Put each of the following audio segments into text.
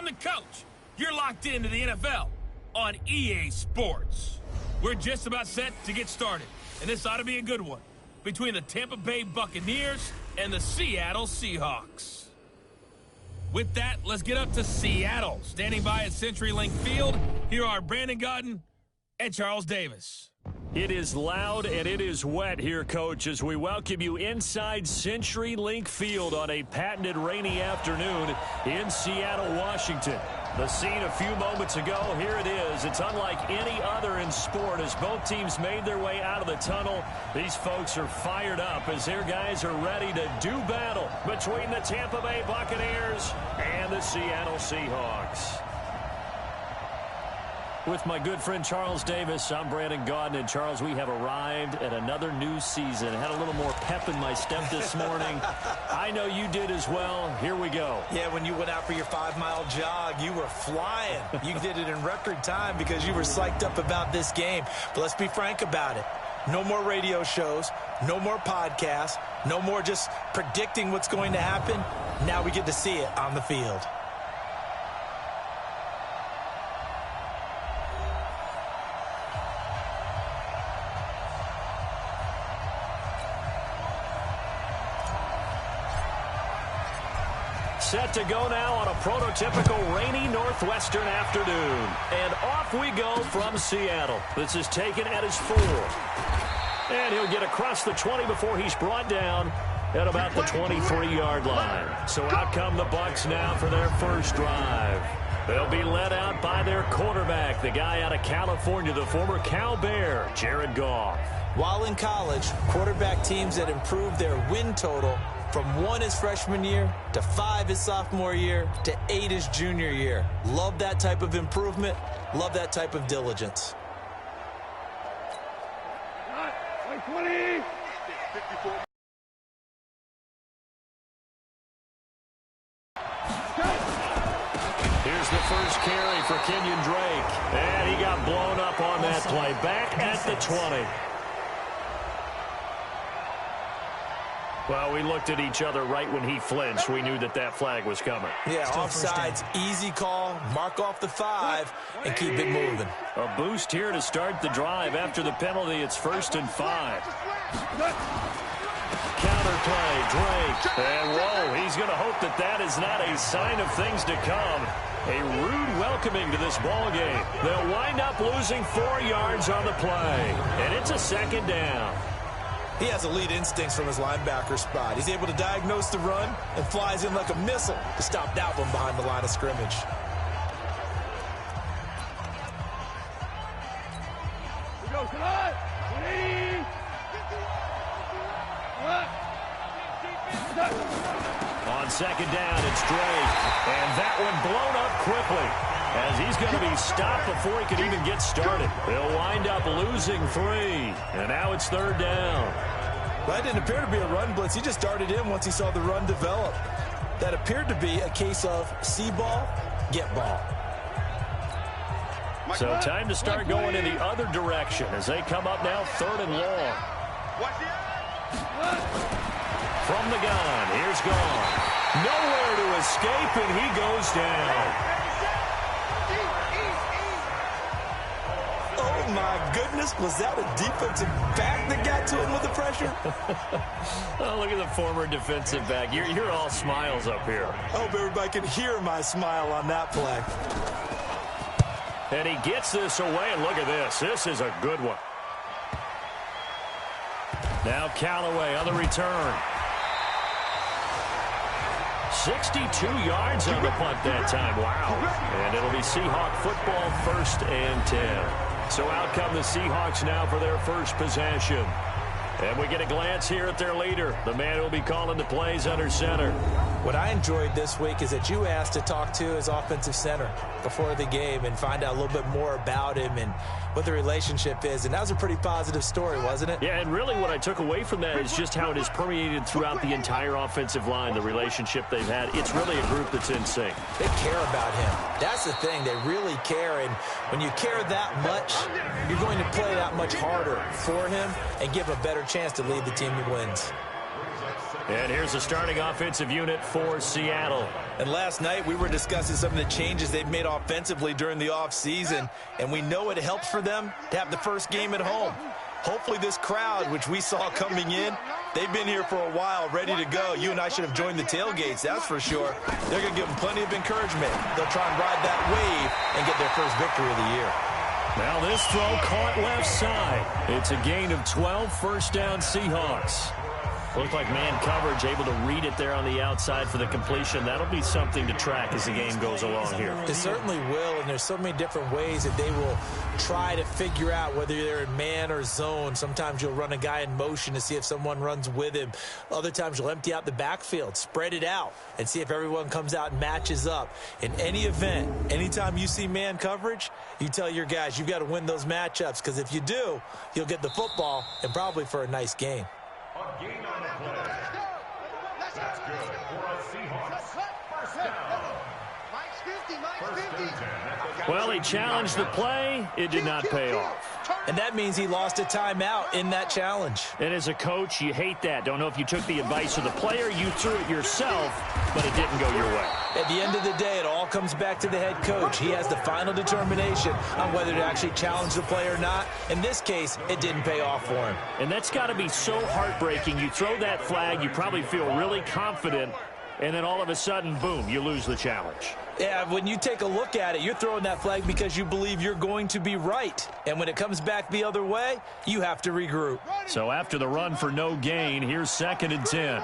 I'm the coach. You're locked into the NFL on EA Sports. We're just about set to get started, and this ought to be a good one between the Tampa Bay Buccaneers and the Seattle Seahawks. With that, let's get up to Seattle. Standing by at CenturyLink Field, here are Brandon Gaudin and Charles Davis. It is loud and it is wet here, Coach, as we welcome you inside CenturyLink Field on a patented rainy afternoon in Seattle, Washington. The scene a few moments ago, here it is. It's unlike any other in sport as both teams made their way out of the tunnel. These folks are fired up as their guys are ready to do battle between the Tampa Bay Buccaneers and the Seattle Seahawks. With my good friend Charles Davis, I'm Brandon Gaudin. And Charles, we have arrived at another new season. Had a little more pep in my step this morning. I know you did as well. Here we go. Yeah, when you went out for your 5-mile jog, you were flying. You did it in record time because you were psyched up about this game. But let's be frank about it. No more radio shows, no more podcasts, no more just predicting what's going to happen. Now we get to see it on the field. Set to go now on a prototypical rainy northwestern afternoon. And off we go from Seattle. This is taken at his 4. And he'll get across the 20 before he's brought down at about the 23-yard line. So out come the Bucs now for their first drive. They'll be led out by their quarterback, the guy out of California, the former Cal Bear, Jared Goff. While in college, quarterback teams that improved their win total from 1 his freshman year to 5 his sophomore year to 8 his junior year. Love that type of improvement. Love that type of diligence. 20. Here's the first carry for Kenyon Drake. And he got blown up on that play. Back at the 20. Well, we looked at each other right when he flinched. We knew that that flag was coming. Yeah, offsides, easy call, mark off the 5, and keep it moving. A boost here to start the drive. After the penalty, it's 1st and 5. Counterplay, Drake. And whoa, he's going to hope that that is not a sign of things to come. A rude welcoming to this ball game. They'll wind up losing 4 yards on the play. And it's a 2nd down. He has elite instincts from his linebacker spot. He's able to diagnose the run and flies in like a missile to stop that one behind the line of scrimmage. We go tonight. 20. On 2nd down, it's Drake. And that one blown up quickly, as he's going to be stopped before he can even get started. They'll wind up losing 3. And now it's 3rd down. That didn't appear to be a run blitz. He just darted in once he saw the run develop. That appeared to be a case of see ball, get ball. So time to start going in the other direction as they come up now 3rd and long. From the gun, here's Goff. Nowhere to escape, and he goes down. Oh, my goodness. Was that a defensive back that got to him with the pressure? Oh, look at the former defensive back. You're all smiles up here. I hope everybody can hear my smile on that play. And he gets this away, and look at this. This is a good one. Now Callaway on the return. 62 yards on the punt that time. Wow. And it'll be Seahawk football, 1st and 10. So out come the Seahawks now for their first possession. And we get a glance here at their leader, the man who will be calling the plays under center. What I enjoyed this week is that you asked to talk to his offensive center before the game and find out a little bit more about him and what the relationship is. And that was a pretty positive story, wasn't it? Yeah, and really what I took away from that is just how it is permeated throughout the entire offensive line, the relationship they've had. It's really a group that's in sync. They care about him. That's the thing. They really care. And when you care that much, you're going to play that much harder for him and give a better chance to lead the team to wins. And here's the starting offensive unit for Seattle. And last night we were discussing some of the changes they've made offensively during the offseason, and we know it helps for them to have the first game at home. Hopefully this crowd, which we saw coming in, they've been here for a while, ready to go. You and I should have joined the tailgates, that's for sure. They're going to give them plenty of encouragement. They'll try and ride that wave and get their first victory of the year. Now this throw caught left side. It's a gain of 12, first down Seahawks. Looked like man coverage, able to read it there on the outside for the completion. That'll be something to track as the game goes along here. It certainly will, and there's so many different ways that they will try to figure out whether they're in man or zone. Sometimes you'll run a guy in motion to see if someone runs with him. Other times you'll empty out the backfield, spread it out, and see if everyone comes out and matches up. In any event, anytime you see man coverage, you tell your guys you've got to win those matchups, because if you do, you'll get the football and probably for a nice game. A gain on the play. That's good for a Seahawks. First down. First and 10. Well, he challenged the play. It did not pay off. And that means he lost a timeout in that challenge. And as a coach, you hate that. Don't know if you took the advice of the player, you threw it yourself, but it didn't go your way. At the end of the day, it all comes back to the head coach. He has the final determination on whether to actually challenge the play or not. In this case, it didn't pay off for him. And that's got to be so heartbreaking. You throw that flag, you probably feel really confident, and then all of a sudden, boom, you lose the challenge. Yeah, when you take a look at it, you're throwing that flag because you believe you're going to be right. And when it comes back the other way, you have to regroup. So after the run for no gain, here's 2nd and 10.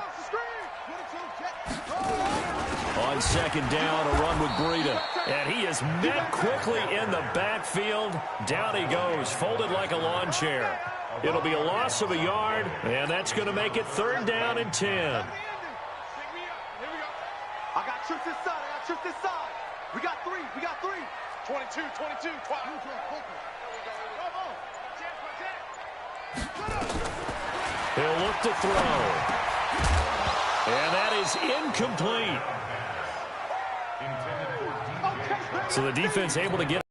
On second down, a run with Breida. And he is met quickly in the backfield. Down he goes, folded like a lawn chair. It'll be a loss of a yard, and that's going to make it 3rd down and 10. I got trips this side. We got three. 22, 12. He'll look to throw. And that is incomplete. So the defense able to get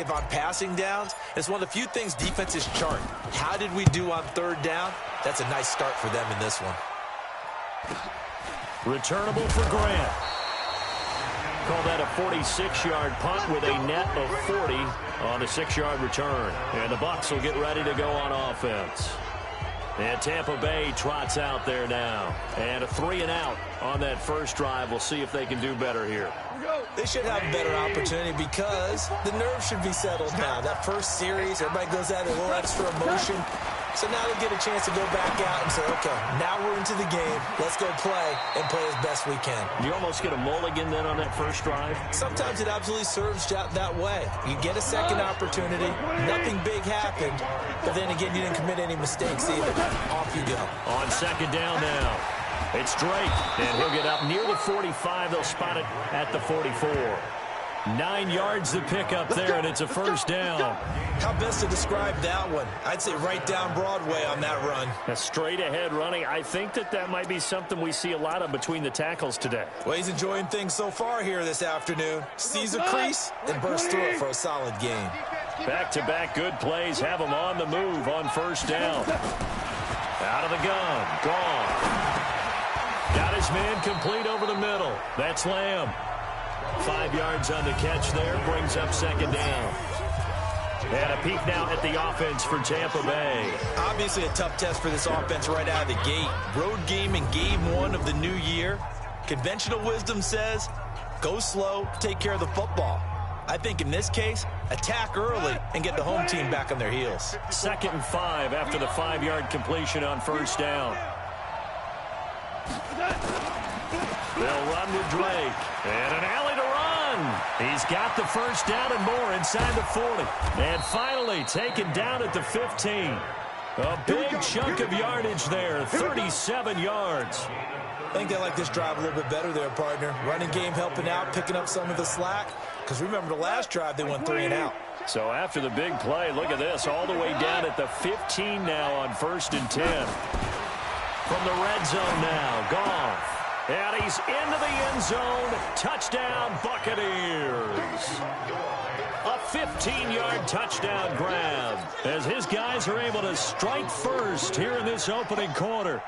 on passing downs. It's one of the few things defenses chart. How did we do on 3rd down? That's a nice start for them in this one. Returnable for Grant. Call that a 46-yard punt with a net of 40 on a 6-yard return. And the Bucs will get ready to go on offense. And Tampa Bay trots out there now. And a 3-and-out on that first drive. We'll see if they can do better here. They should have a better opportunity because the nerves should be settled now. That first series, everybody goes out a little extra emotion. So now they get a chance to go back out and say, okay, now we're into the game. Let's go play and play as best we can. You almost get a mulligan then on that first drive? Sometimes it absolutely serves that way. You get a second opportunity. Nothing big happened. But then again, you didn't commit any mistakes either. Off you go. On second down now. It's Drake, and he'll get up near the 45. They'll spot it at the 44. 9 yards to pick up there, and it's a first down. How best to describe that one? I'd say right down Broadway on that run. A straight-ahead running. I think that might be something we see a lot of between the tackles today. Well, he's enjoying things so far here this afternoon. Sees a crease and bursts through it for a solid gain. Back-to-back good plays have him on the move on first down. Out of the gun. Gone. Got his man complete over the middle. That's Lamb. 5 yards on the catch there. Brings up second down. And a peek now at the offense for Tampa Bay. Obviously a tough test for this offense right out of the gate. Road game in game 1 of the new year. Conventional wisdom says, go slow, take care of the football. I think in this case, attack early and get the home team back on their heels. 2nd and 5 after the 5-yard completion on first down. They'll run with Drake. And an alley to run. He's got the first down and more inside the 40. And finally taken down at the 15. A big chunk of yardage there, 37 yards. I think they like this drive a little bit better there, partner. Running game helping out, picking up some of the slack. Because remember the last drive, they went 3-and-out. So after the big play, look at this, all the way down at the 15 now on 1st and 10. From the red zone now, Goff. And he's into the end zone. Touchdown, Buccaneers. A 15-yard touchdown grab. as his guys are able to strike first here in this opening quarter.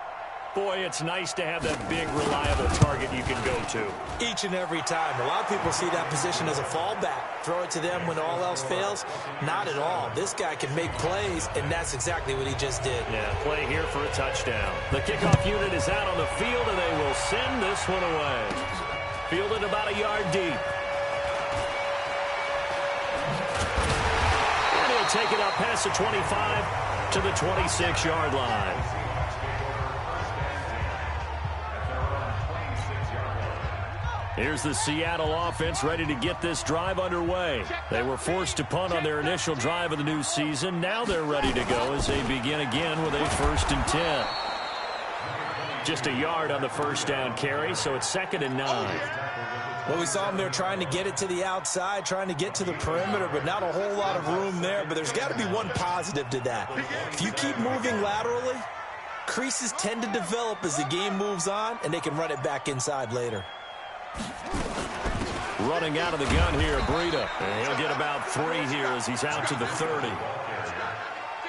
Boy, it's nice to have that big, reliable target you can go to. Each and every time. A lot of people see that position as a fallback. Throw it to them when all else fails. Not at all. This guy can make plays, and that's exactly what he just did. Yeah, play here for a touchdown. The kickoff unit is out on the field, and they will send this one away. Fielded about a yard deep. And he'll take it up past the 25 to the 26-yard line. Here's the Seattle offense ready to get this drive underway. They were forced to punt on their initial drive of the new season. Now they're ready to go as they begin again with a 1st and 10. Just a yard on the first down carry, so it's 2nd and 9. Well, we saw them there trying to get it to the outside, trying to get to the perimeter, but not a whole lot of room there. But there's got to be one positive to that. If you keep moving laterally, creases tend to develop as the game moves on, and they can run it back inside later. Running out of the gun here, Breida. And he'll get about 3 here as he's out to the 30.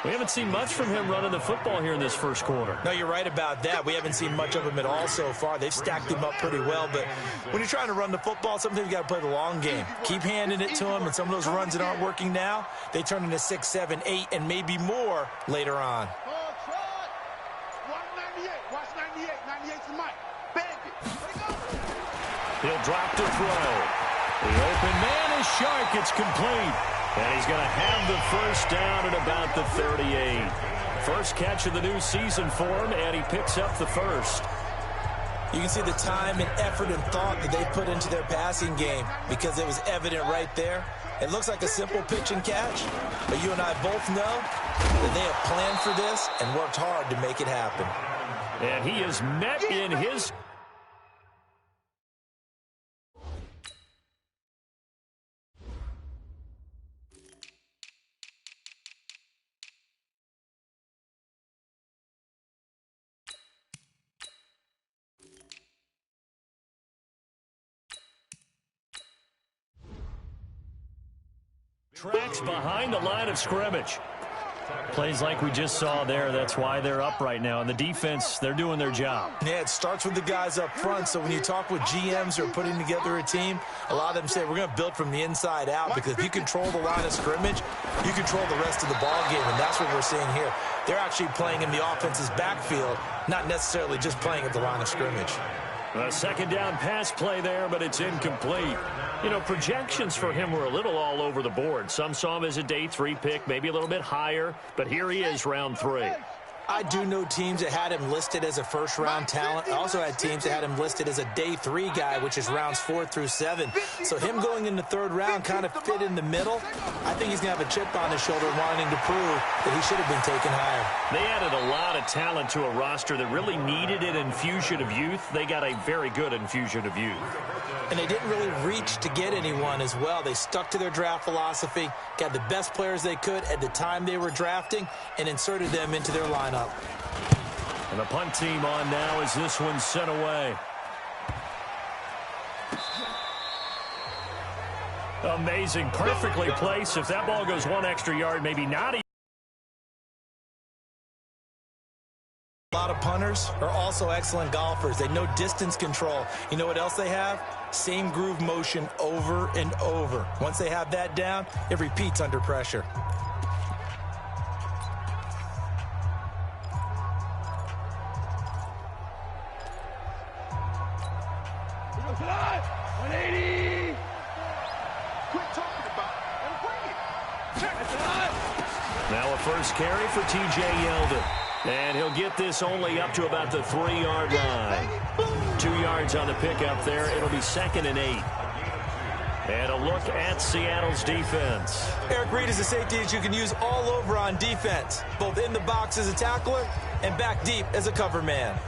We haven't seen much from him running the football here in this first quarter. No, you're right about that. We haven't seen much of him at all so far. They've stacked him up pretty well, but when you're trying to run the football, sometimes you got to play the long game. Keep handing it to him, and some of those runs that aren't working now, they turn into 6, 7, 8, and maybe more later on. He'll drop to throw. The open man is Shark. It's complete. And he's going to have the first down at about the 38. First catch of the new season for him, and he picks up the first. You can see the time and effort and thought that they put into their passing game because it was evident right there. It looks like a simple pitch and catch, but you and I both know that they have planned for this and worked hard to make it happen. And he is met in his... tracks behind the line of scrimmage. Plays like we just saw there. That's why they're up right now. And the defense, they're doing their job. Yeah, it starts with the guys up front. So when you talk with GMs who are putting together a team, a lot of them say we're going to build from the inside out, because if you control the line of scrimmage, you control the rest of the ball game, and that's what we're seeing here. They're actually playing in the offense's backfield, not necessarily just playing at the line of scrimmage. A second down pass play there, but it's incomplete. You know, projections for him were a little all over the board. Some saw him as a day 3 pick, maybe a little bit higher, but here he is, round 3. I do know teams that had him listed as a first-round talent. I also had teams that had him listed as a day 3 guy, which is rounds 4 through 7. So him going in the 3rd round kind of fit in the middle. I think he's going to have a chip on his shoulder wanting to prove that he should have been taken higher. They added a lot of talent to a roster that really needed an infusion of youth. They got a very good infusion of youth. And they didn't really reach to get anyone as well. They stuck to their draft philosophy, got the best players they could at the time they were drafting, and inserted them into their lineup. And the punt team on now as this one's sent away. Amazing. Perfectly placed. If that ball goes 1 extra yard, maybe not. A lot of punters are also excellent golfers. They know distance control. You know what else they have? Same groove motion over and over. Once they have that down, it repeats under pressure. Now a first carry for T.J. Yeldon. And he'll get this only up to about the 3-yard line. 2 yards on the pickup there. It'll be 2nd and 8. And a look at Seattle's defense. Eric Reid is a safety that you can use all over on defense, both in the box as a tackler and back deep as a cover man.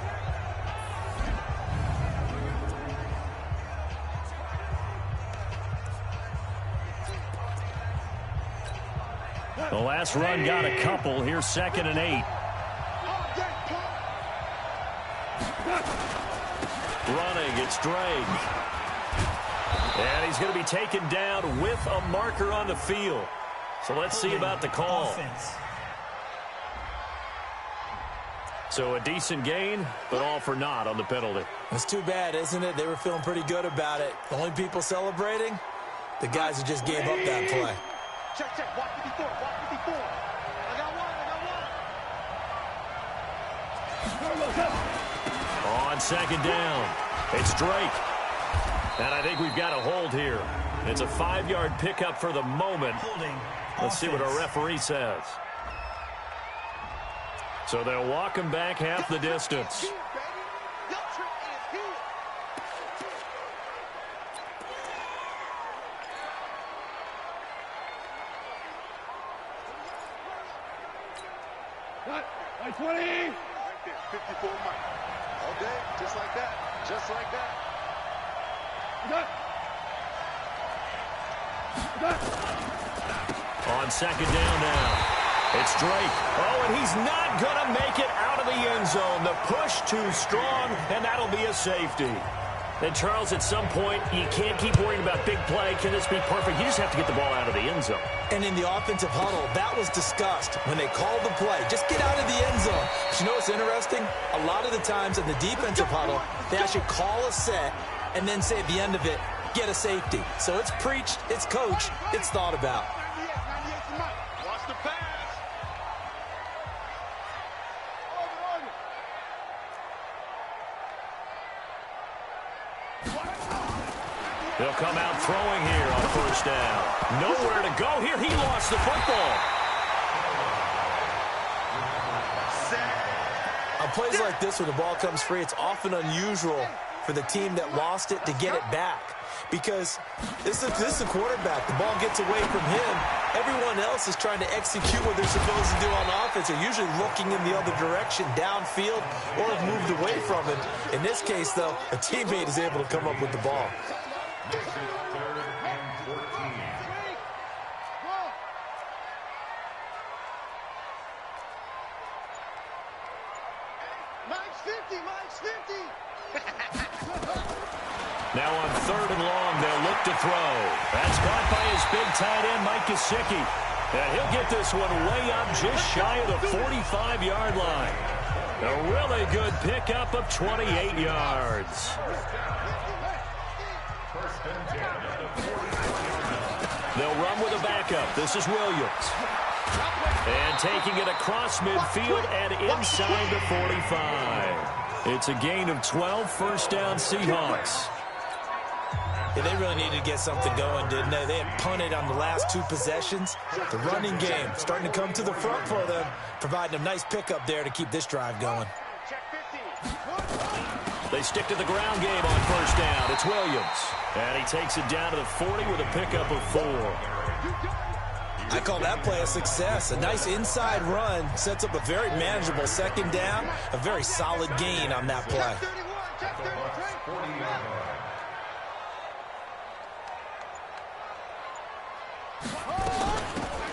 The last run got a couple. Here's 2nd and 8. Running, it's Drake. And he's going to be taken down with a marker on the field. So let's see about the call. Offense. So a decent gain, but all for naught on the penalty. It's too bad, isn't it? They were feeling pretty good about it. The only people celebrating, the guys who just gave up that play. Check, check. Walk 54. Walk 54. I got one. On second down, it's Drake. And I think we've got a hold here. It's a 5-yard pickup for the moment. Holding. Let's see what our referee says. So they'll walk him back half the distance. Like 20. Right there, 54 Mike. All day, just like that. Just like that. On second down now. It's Drake. Oh, and he's not going to make it out of the end zone. The push too strong, and that'll be a safety. And, Charles, at some point, you can't keep worrying about big play. Can this be perfect? You just have to get the ball out of the end zone. And in the offensive huddle, that was discussed when they called the play. Just get out of the end zone. But you know what's interesting? A lot of the times in the defensive huddle, they actually call a set and then say at the end of it, get a safety. So it's preached, it's coached, it's thought about. Watch the pass. They'll come out throwing here on first down. Nowhere to go here. He lost the football. On plays like this where the ball comes free, it's often unusual for the team that lost it to get it back. Because this is a quarterback. The ball gets away from him. Everyone else is trying to execute what they're supposed to do on offense. They're usually looking in the other direction, downfield, or have moved away from it. In this case, though, a teammate is able to come up with the ball. This is 3rd and 14. Mike's 50. Mike's 50. Now on 3rd and long, they'll look to throw. That's caught by his big tight end, Mike Gesicki. And he'll get this one way up just shy of the 45-yard line. A really good pickup of 28 yards. They'll run with a backup. This is Williams. And taking it across midfield and inside the 45. It's a gain of 12, first down Seahawks. Yeah, they really needed to get something going, didn't they? They had punted on the last 2 possessions. The running game starting to come to the front for them, providing a nice pickup there to keep this drive going. They stick to the ground game on first down. It's Williams. And he takes it down to the 40 with a pickup of 4. I call that play a success. A nice inside run sets up a very manageable second down. A very solid gain on that play.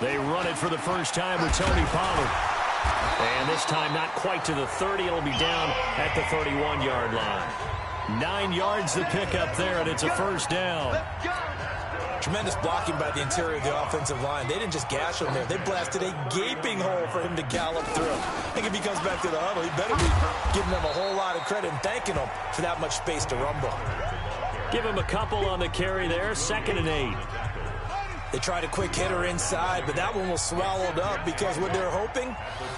They run it for the first time with Tony Pollard. And this time not quite to the 30. It'll be down at the 31-yard line. 9 yards to pick up there, and it's a first down. Tremendous blocking by the interior of the offensive line. They didn't just gash him there. They blasted a gaping hole for him to gallop through. I think if he comes back to the huddle, he better be giving them a whole lot of credit and thanking them for that much space to rumble. Give him a couple on the carry there. 2nd and 8. They tried a quick hitter inside, but that one was swallowed up because what they're hoping,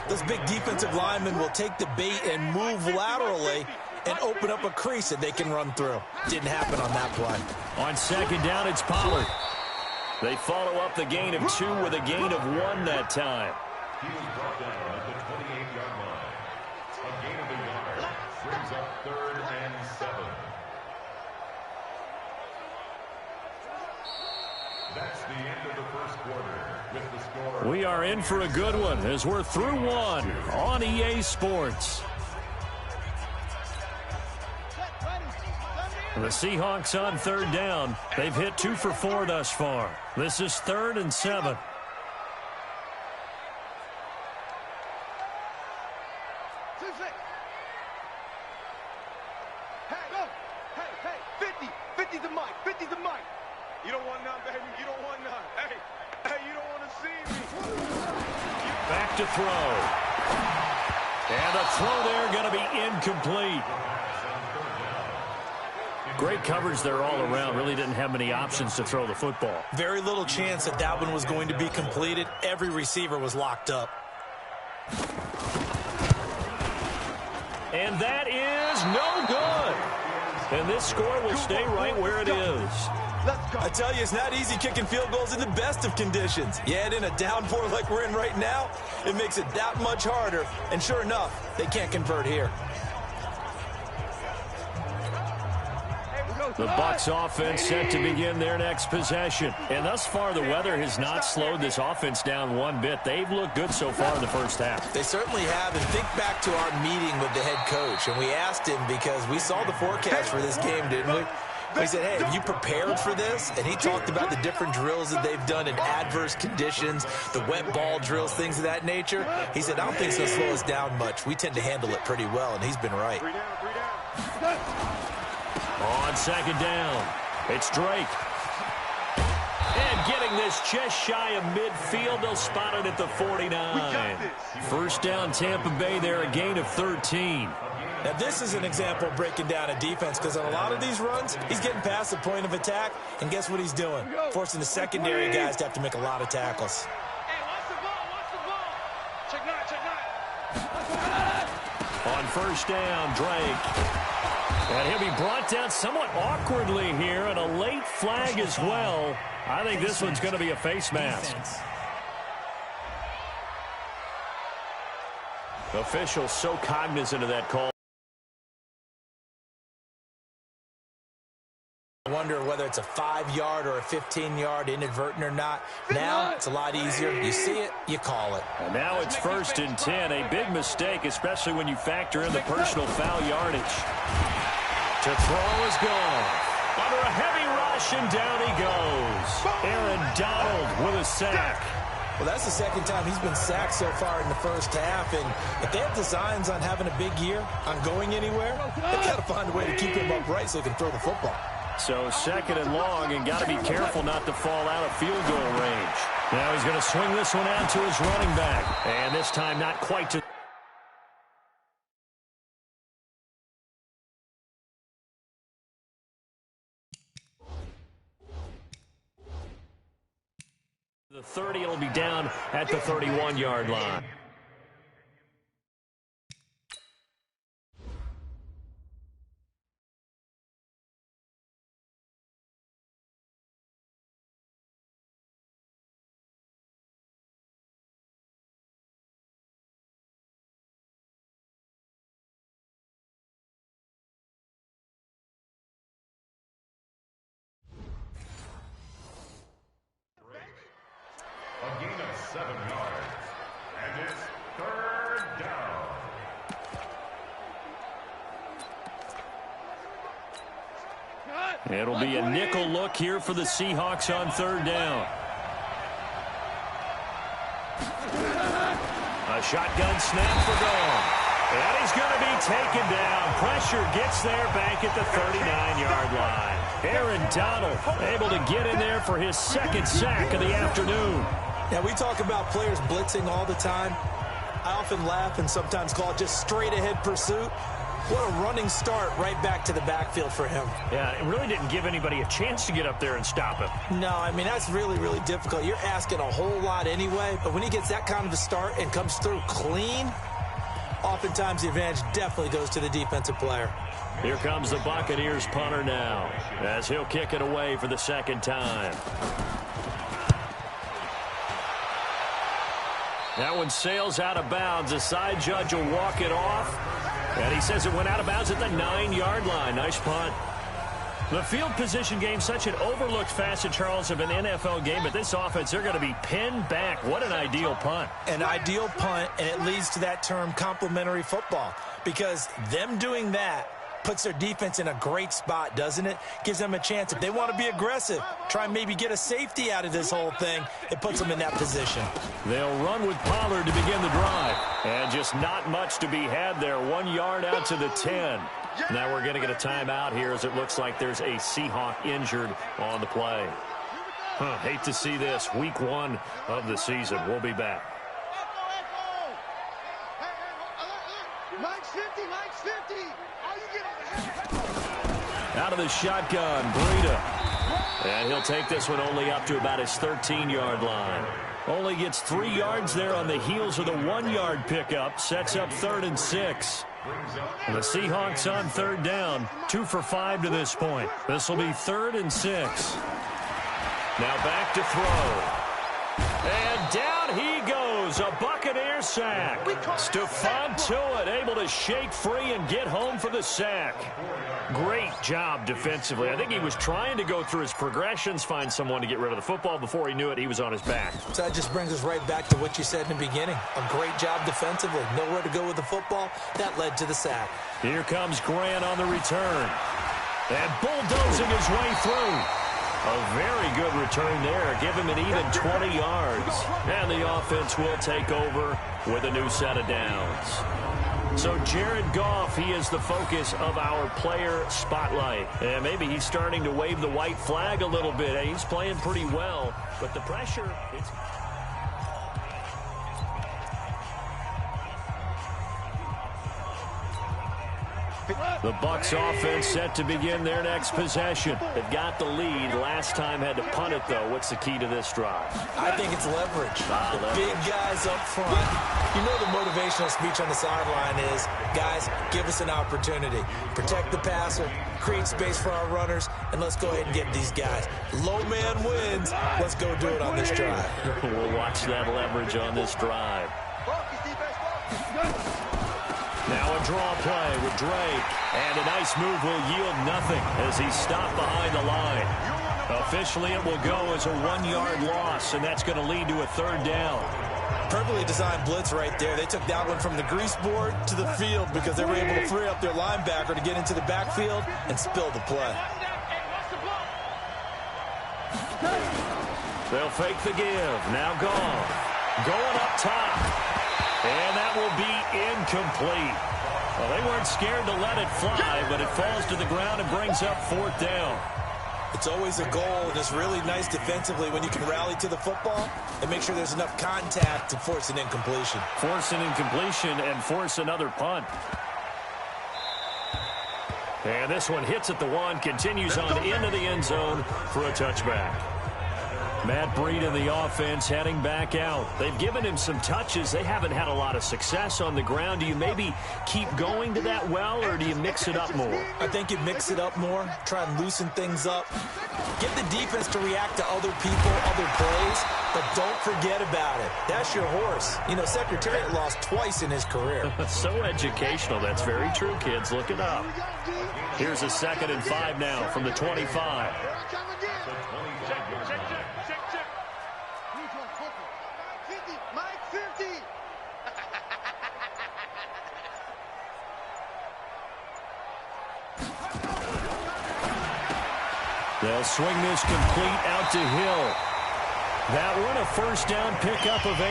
those big defensive linemen will take the bait and move laterally and open up a crease that they can run through. Didn't happen on that play. On second down, it's Pollard. They follow up the gain of 2 with a gain of 1 that time. He was brought down at the 28-yard line. A gain of a yard brings up 3rd and 7. That's the end of the first quarter with the score. We are in for a good one as we're through 1 on EA Sports. The Seahawks on 3rd down. They've hit 2 for 4 thus far. This is 3rd and 7. Hey, 50 to Mike, 50 to Mike. You don't want none, baby. You don't want none. Hey, Hey, you don't want to see me. Back to throw. And the throw there going to be incomplete. Great coverage there all around. Really didn't have many options to throw the football. Very little chance that that one was going to be completed. Every receiver was locked up. And that is no good. And this score will stay right where it is. I tell you, it's not easy kicking field goals in the best of conditions. You add in a downpour like we're in right now, it makes it that much harder. And sure enough, they can't convert here. The Bucs offense set to begin their next possession. And thus far, the weather has not slowed this offense down one bit. They've looked good so far in the first half. They certainly have. And think back to our meeting with the head coach. And we asked him because we saw the forecast for this game, didn't we? We said, hey, have you prepared for this? And he talked about the different drills that they've done in adverse conditions, the wet ball drills, things of that nature. He said, I don't think it's going to slow us down much. We tend to handle it pretty well, and he's been right. On second down, it's Drake. And getting this just shy of midfield, they'll spot it at the 49. First down, Tampa Bay there, a gain of 13. Now, this is an example of breaking down a defense because on a lot of these runs, he's getting past the point of attack, and guess what he's doing? Forcing the secondary guys to have to make a lot of tackles. Hey, watch the ball, watch the ball. Check nine. On first down, Drake. And he'll be brought down somewhat awkwardly here, and a late flag as well. I think this one's going to be a face mask. Officials so cognizant of that call. I wonder whether it's a 5-yard or a 15-yard inadvertent or not. Now it's a lot easier. You see it, you call it. And now it's 1st and 10. A big mistake, especially when you factor in the personal foul yardage. To throw is gone. Under a heavy rush, and down he goes. Aaron Donald with a sack. Well, that's the second time he's been sacked so far in the first half. And if they have designs on having a big year, on going anywhere, they've got to find a way to keep him upright so he can throw the football. So second and long, and got to be careful not to fall out of field goal range. Now he's going to swing this one out to his running back. And this time not quite to the 30. It'll be down at the 31-yard line. A gain of 7 yards. And it's 3rd down. It'll be a nickel look here for the Seahawks on 3rd down. A shotgun snap for goal. And he's going to be taken down. Pressure gets there back at the 39-yard line. Aaron Donald able to get in there for his 2nd sack of the afternoon. Now, we talk about players blitzing all the time. I often laugh and sometimes call it just straight-ahead pursuit. What a running start right back to the backfield for him. Yeah, it really didn't give anybody a chance to get up there and stop him. No, I mean, that's really, really difficult. You're asking a whole lot anyway, but when he gets that kind of a start and comes through clean, oftentimes the advantage definitely goes to the defensive player. Here comes the Buccaneers punter now, as he'll kick it away for the 2nd time. That one sails out of bounds. The side judge will walk it off. And he says it went out of bounds at the 9-yard line. Nice punt. The field position game, such an overlooked facet, Charles, of an NFL game. But this offense, they're going to be pinned back. What an ideal punt. An ideal punt, and it leads to that term complementary football. Because them doing that puts their defense in a great spot, doesn't it? Gives them a chance. If they want to be aggressive, try and maybe get a safety out of this whole thing, it puts them in that position. They'll run with Pollard to begin the drive. And just not much to be had there. 1 yard out to the 10. Now we're going to get a timeout here as it looks like there's a Seahawk injured on the play. Hate to see this. Week 1 of the season. We'll be back. Mike's 50, Mike's 50. All you get Out of the shotgun, Breida. And he'll take this one only up to about his 13-yard line. Only gets 3 yards there on the heels of the 1-yard pickup. Sets up 3rd and 6. And the Seahawks on 3rd down. 2 for 5 to this point. This will be 3rd and 6. Now back to throw. And down he goes. A Buccaneer sack. Stephon Tuitt able to shake free and get home for the sack. Great job defensively. I think he was trying to go through his progressions, find someone to get rid of the football. Before he knew it, he was on his back. So that just brings us right back to what you said in the beginning. A great job defensively. Nowhere to go with the football. That led to the sack. Here comes Grant on the return. And bulldozing his way through. A very good return there. Give him an even 20 yards. And the offense will take over with a new set of downs. So Jared Goff, he is the focus of our player spotlight. And maybe he's starting to wave the white flag a little bit. He's playing pretty well, but the pressure, it's... The Bucs offense set to begin their next possession. They've got the lead. Last time had to punt it, though. What's the key to this drive? I think it's leverage. Big guys up front. You know the motivational speech on the sideline is, guys, give us an opportunity. Protect the passer, create space for our runners, and let's go ahead and get these guys. Low man wins. Let's go do it on this drive. We'll watch that leverage on this drive. Now a draw play with Drake. And a nice move will yield nothing as he's stopped behind the line. Officially, it will go as a 1-yard loss, and that's going to lead to a 3rd down. Perfectly designed blitz right there. They took that one from the grease board to the field because they were able to free up their linebacker to get into the backfield and spill the play. They'll fake the give. Now gone. Going up top. And that will be incomplete. Well, they weren't scared to let it fly, but it falls to the ground and brings up 4th down. It's always a goal, and it's really nice defensively when you can rally to the football and make sure there's enough contact to force an incompletion. Force an incompletion and force another punt. And this one hits at the 1, continues on into the end zone for a touchback. Matt Breida in the offense heading back out. They've given him some touches. They haven't had a lot of success on the ground. Do you maybe keep going to that well, or do you mix it up more? I think you mix it up more, try and loosen things up. Get the defense to react to other people, other plays, but don't forget about it. That's your horse. You know, Secretariat lost twice in his career. So educational. That's very true, kids. Look it up. Here's a 2nd and 5 now from the 25. They'll swing this complete out to Hill. That one a 1st down pickup of 8.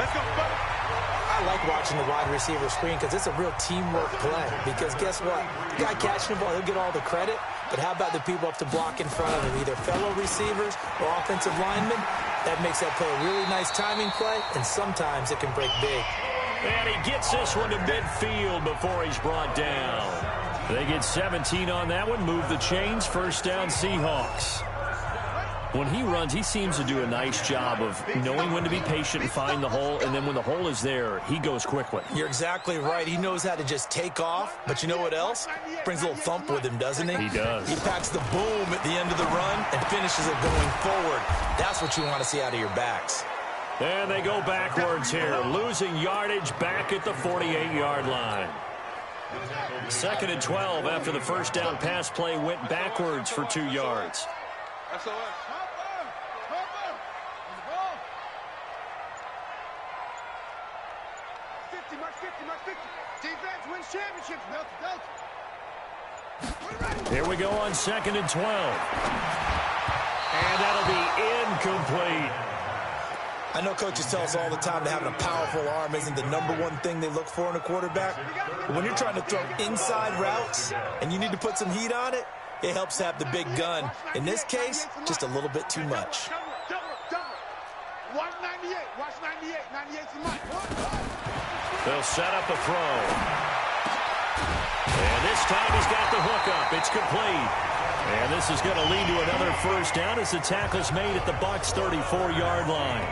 Let's go, buddy. I like watching the wide receiver screen because it's a real teamwork play. Because guess what? The guy catching the ball, he'll get all the credit. But how about the people up to block in front of him, either fellow receivers or offensive linemen? That makes that play a really nice timing play, and sometimes it can break big. And he gets this one to midfield before he's brought down. They get 17 on that one, move the chains, 1st down Seahawks. When he runs, he seems to do a nice job of knowing when to be patient and find the hole, and then when the hole is there, he goes quickly. You're exactly right. He knows how to just take off, but you know what else? Brings a little thump with him, doesn't he? He does. He packs the boom at the end of the run and finishes it going forward. That's what you want to see out of your backs. And they go backwards here, losing yardage back at the 48-yard line. 2nd and 12 after the 1st down pass play went backwards for 2 yards. Defense wins championships. Here we go on 2nd and 12. And that'll be incomplete. I know coaches tell us all the time that having a powerful arm isn't the #1 thing they look for in a quarterback. But when you're trying to throw inside routes and you need to put some heat on it, It helps have the big gun. In this case, just a little bit too much. 198. Watch 98. 98's the mic. They'll set up a throw. And this time he's got the hook up. It's complete. And this is going to lead to another first down as the tackle's made at the Bucs' 34-yard line.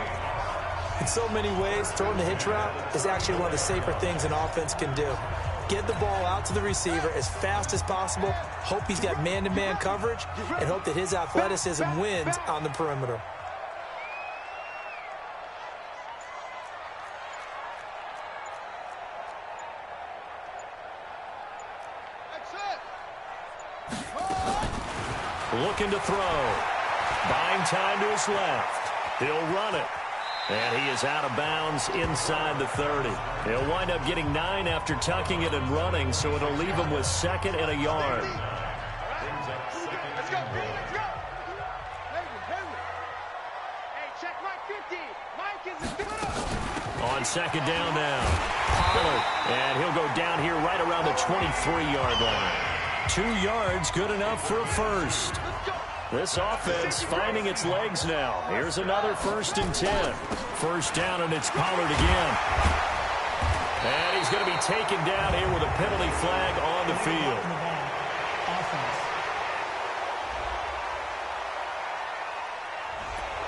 In so many ways, throwing the hitch route is actually one of the safer things an offense can do. Get the ball out to the receiver as fast as possible, hope he's got man-to-man coverage, and hope that his athleticism wins on the perimeter. Looking to throw. Buying time to his left. He'll run it. And he is out of bounds inside the 30. He'll wind up getting 9 after tucking it and running, so it'll leave him with 2nd and a yard. Let's go, let's go. Hey, check Mike 50. Mike is a good. On 2nd down now. Pollard. And he'll go down here right around the 23-yard line. 2 yards, good enough for a first. This offense finding its legs now. Here's another 1st and 10. First down, and it's Pollard again. And he's going to be taken down here with a penalty flag on the field.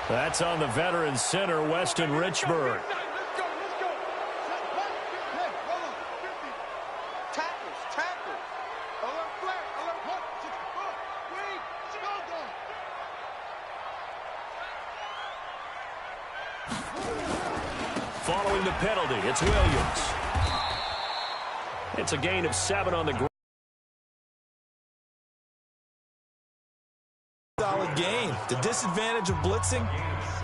That's on the veteran center, Weston Richburg. Following the penalty, it's Williams. It's a gain of 7 on the ground. Solid gain. The disadvantage of blitzing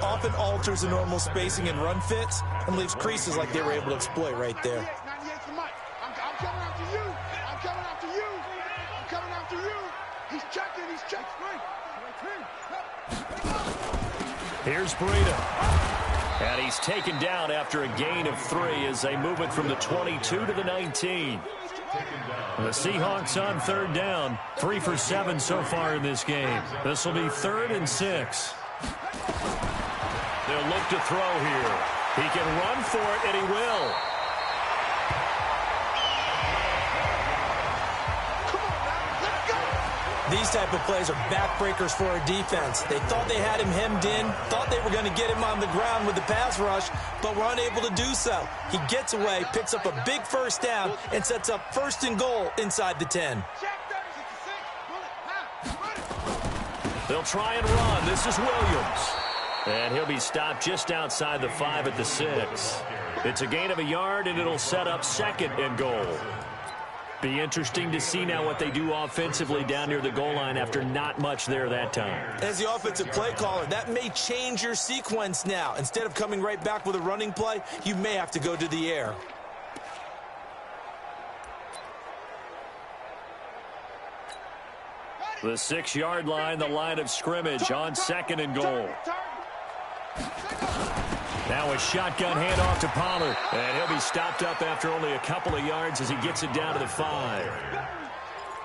often alters the normal spacing and run fits and leaves creases like they were able to exploit right there. 98's the mic. I'm coming after you. I'm coming after you. I'm coming after you. He's checking. He's checking. Here's Breida. And he's taken down after a gain of 3 as they move it from the 22 to the 19. The Seahawks on 3rd down. 3 for 7 so far in this game. This will be 3rd and 6. They'll look to throw here. He can run for it, and he will. These type of plays are backbreakers for a defense. They thought they had him hemmed in, thought they were going to get him on the ground with the pass rush, but were unable to do so. He gets away, picks up a big first down, and sets up 1st and goal inside the 10. They'll try and run. This is Williams. And he'll be stopped just outside the 5 at the 6. It's a gain of a yard, and it'll set up 2nd and goal. Be interesting to see now what they do offensively down near the goal line after not much there that time. As the offensive play caller, that may change your sequence now. Instead of coming right back with a running play, you may have to go to the air. The 6-yard line, the line of scrimmage on 2nd and goal. Now a shotgun handoff to Pollard. And he'll be stopped up after only a couple of yards as he gets it down to the 5.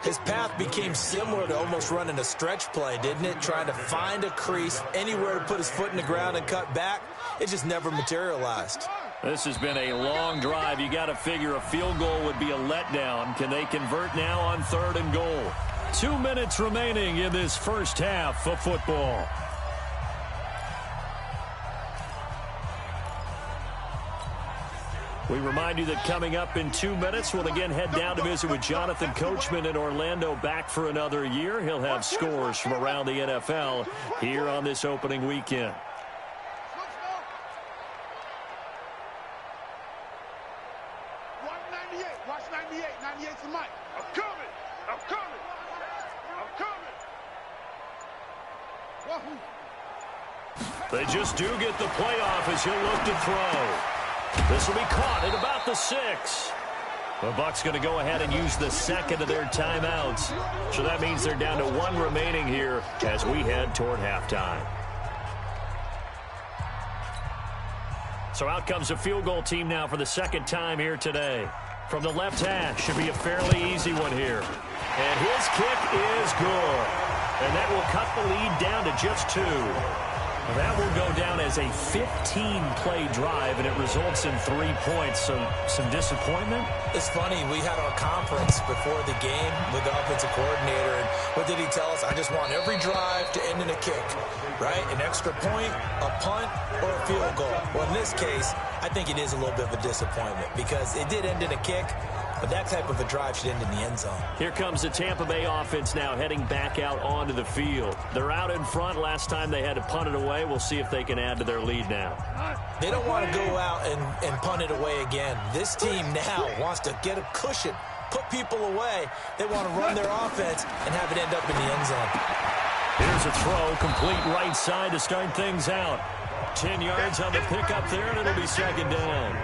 His path became similar to almost running a stretch play, didn't it? Trying to find a crease, anywhere to put his foot in the ground and cut back. It just never materialized. This has been a long drive. You got to figure a field goal would be a letdown. Can they convert now on 3rd and goal? 2 minutes remaining in this first half of football. We remind you that coming up in 2 minutes, we'll again head down to visit with Jonathan Coachman in Orlando, back for another year. He'll have scores from around the NFL here on this opening weekend. Watch 98. 98's the mic. I'm coming. I'm coming. I'm coming. They just do get the playoff as he'll look to throw. This will be caught at about the 6. The Bucs going to go ahead and use the 2nd of their timeouts. So that means they're down to 1 remaining here as we head toward halftime. So out comes a field goal team now for the 2nd time here today. From the left hash, should be a fairly easy one here. And his kick is good. And that will cut the lead down to just 2. That will go down as a 15-play drive, and it results in 3 points. So some disappointment? It's funny. We had our conference before the game with the offensive coordinator, and what did he tell us? I just want every drive to end in a kick, right? An extra point, a punt, or a field goal. Well, in this case, I think it is a little bit of a disappointment because it did end in a kick, but that type of a drive should end in the end zone. Here comes the Tampa Bay offense now heading back out onto the field. They're out in front. Last time they had to punt it away. We'll see if they can add to their lead now. They don't want to go out and punt it away again. This team now wants to get a cushion, put people away. They want to run their offense and have it end up in the end zone. Here's a throw, complete right side to start things out. 10 yards on the pickup there, and it'll be second down.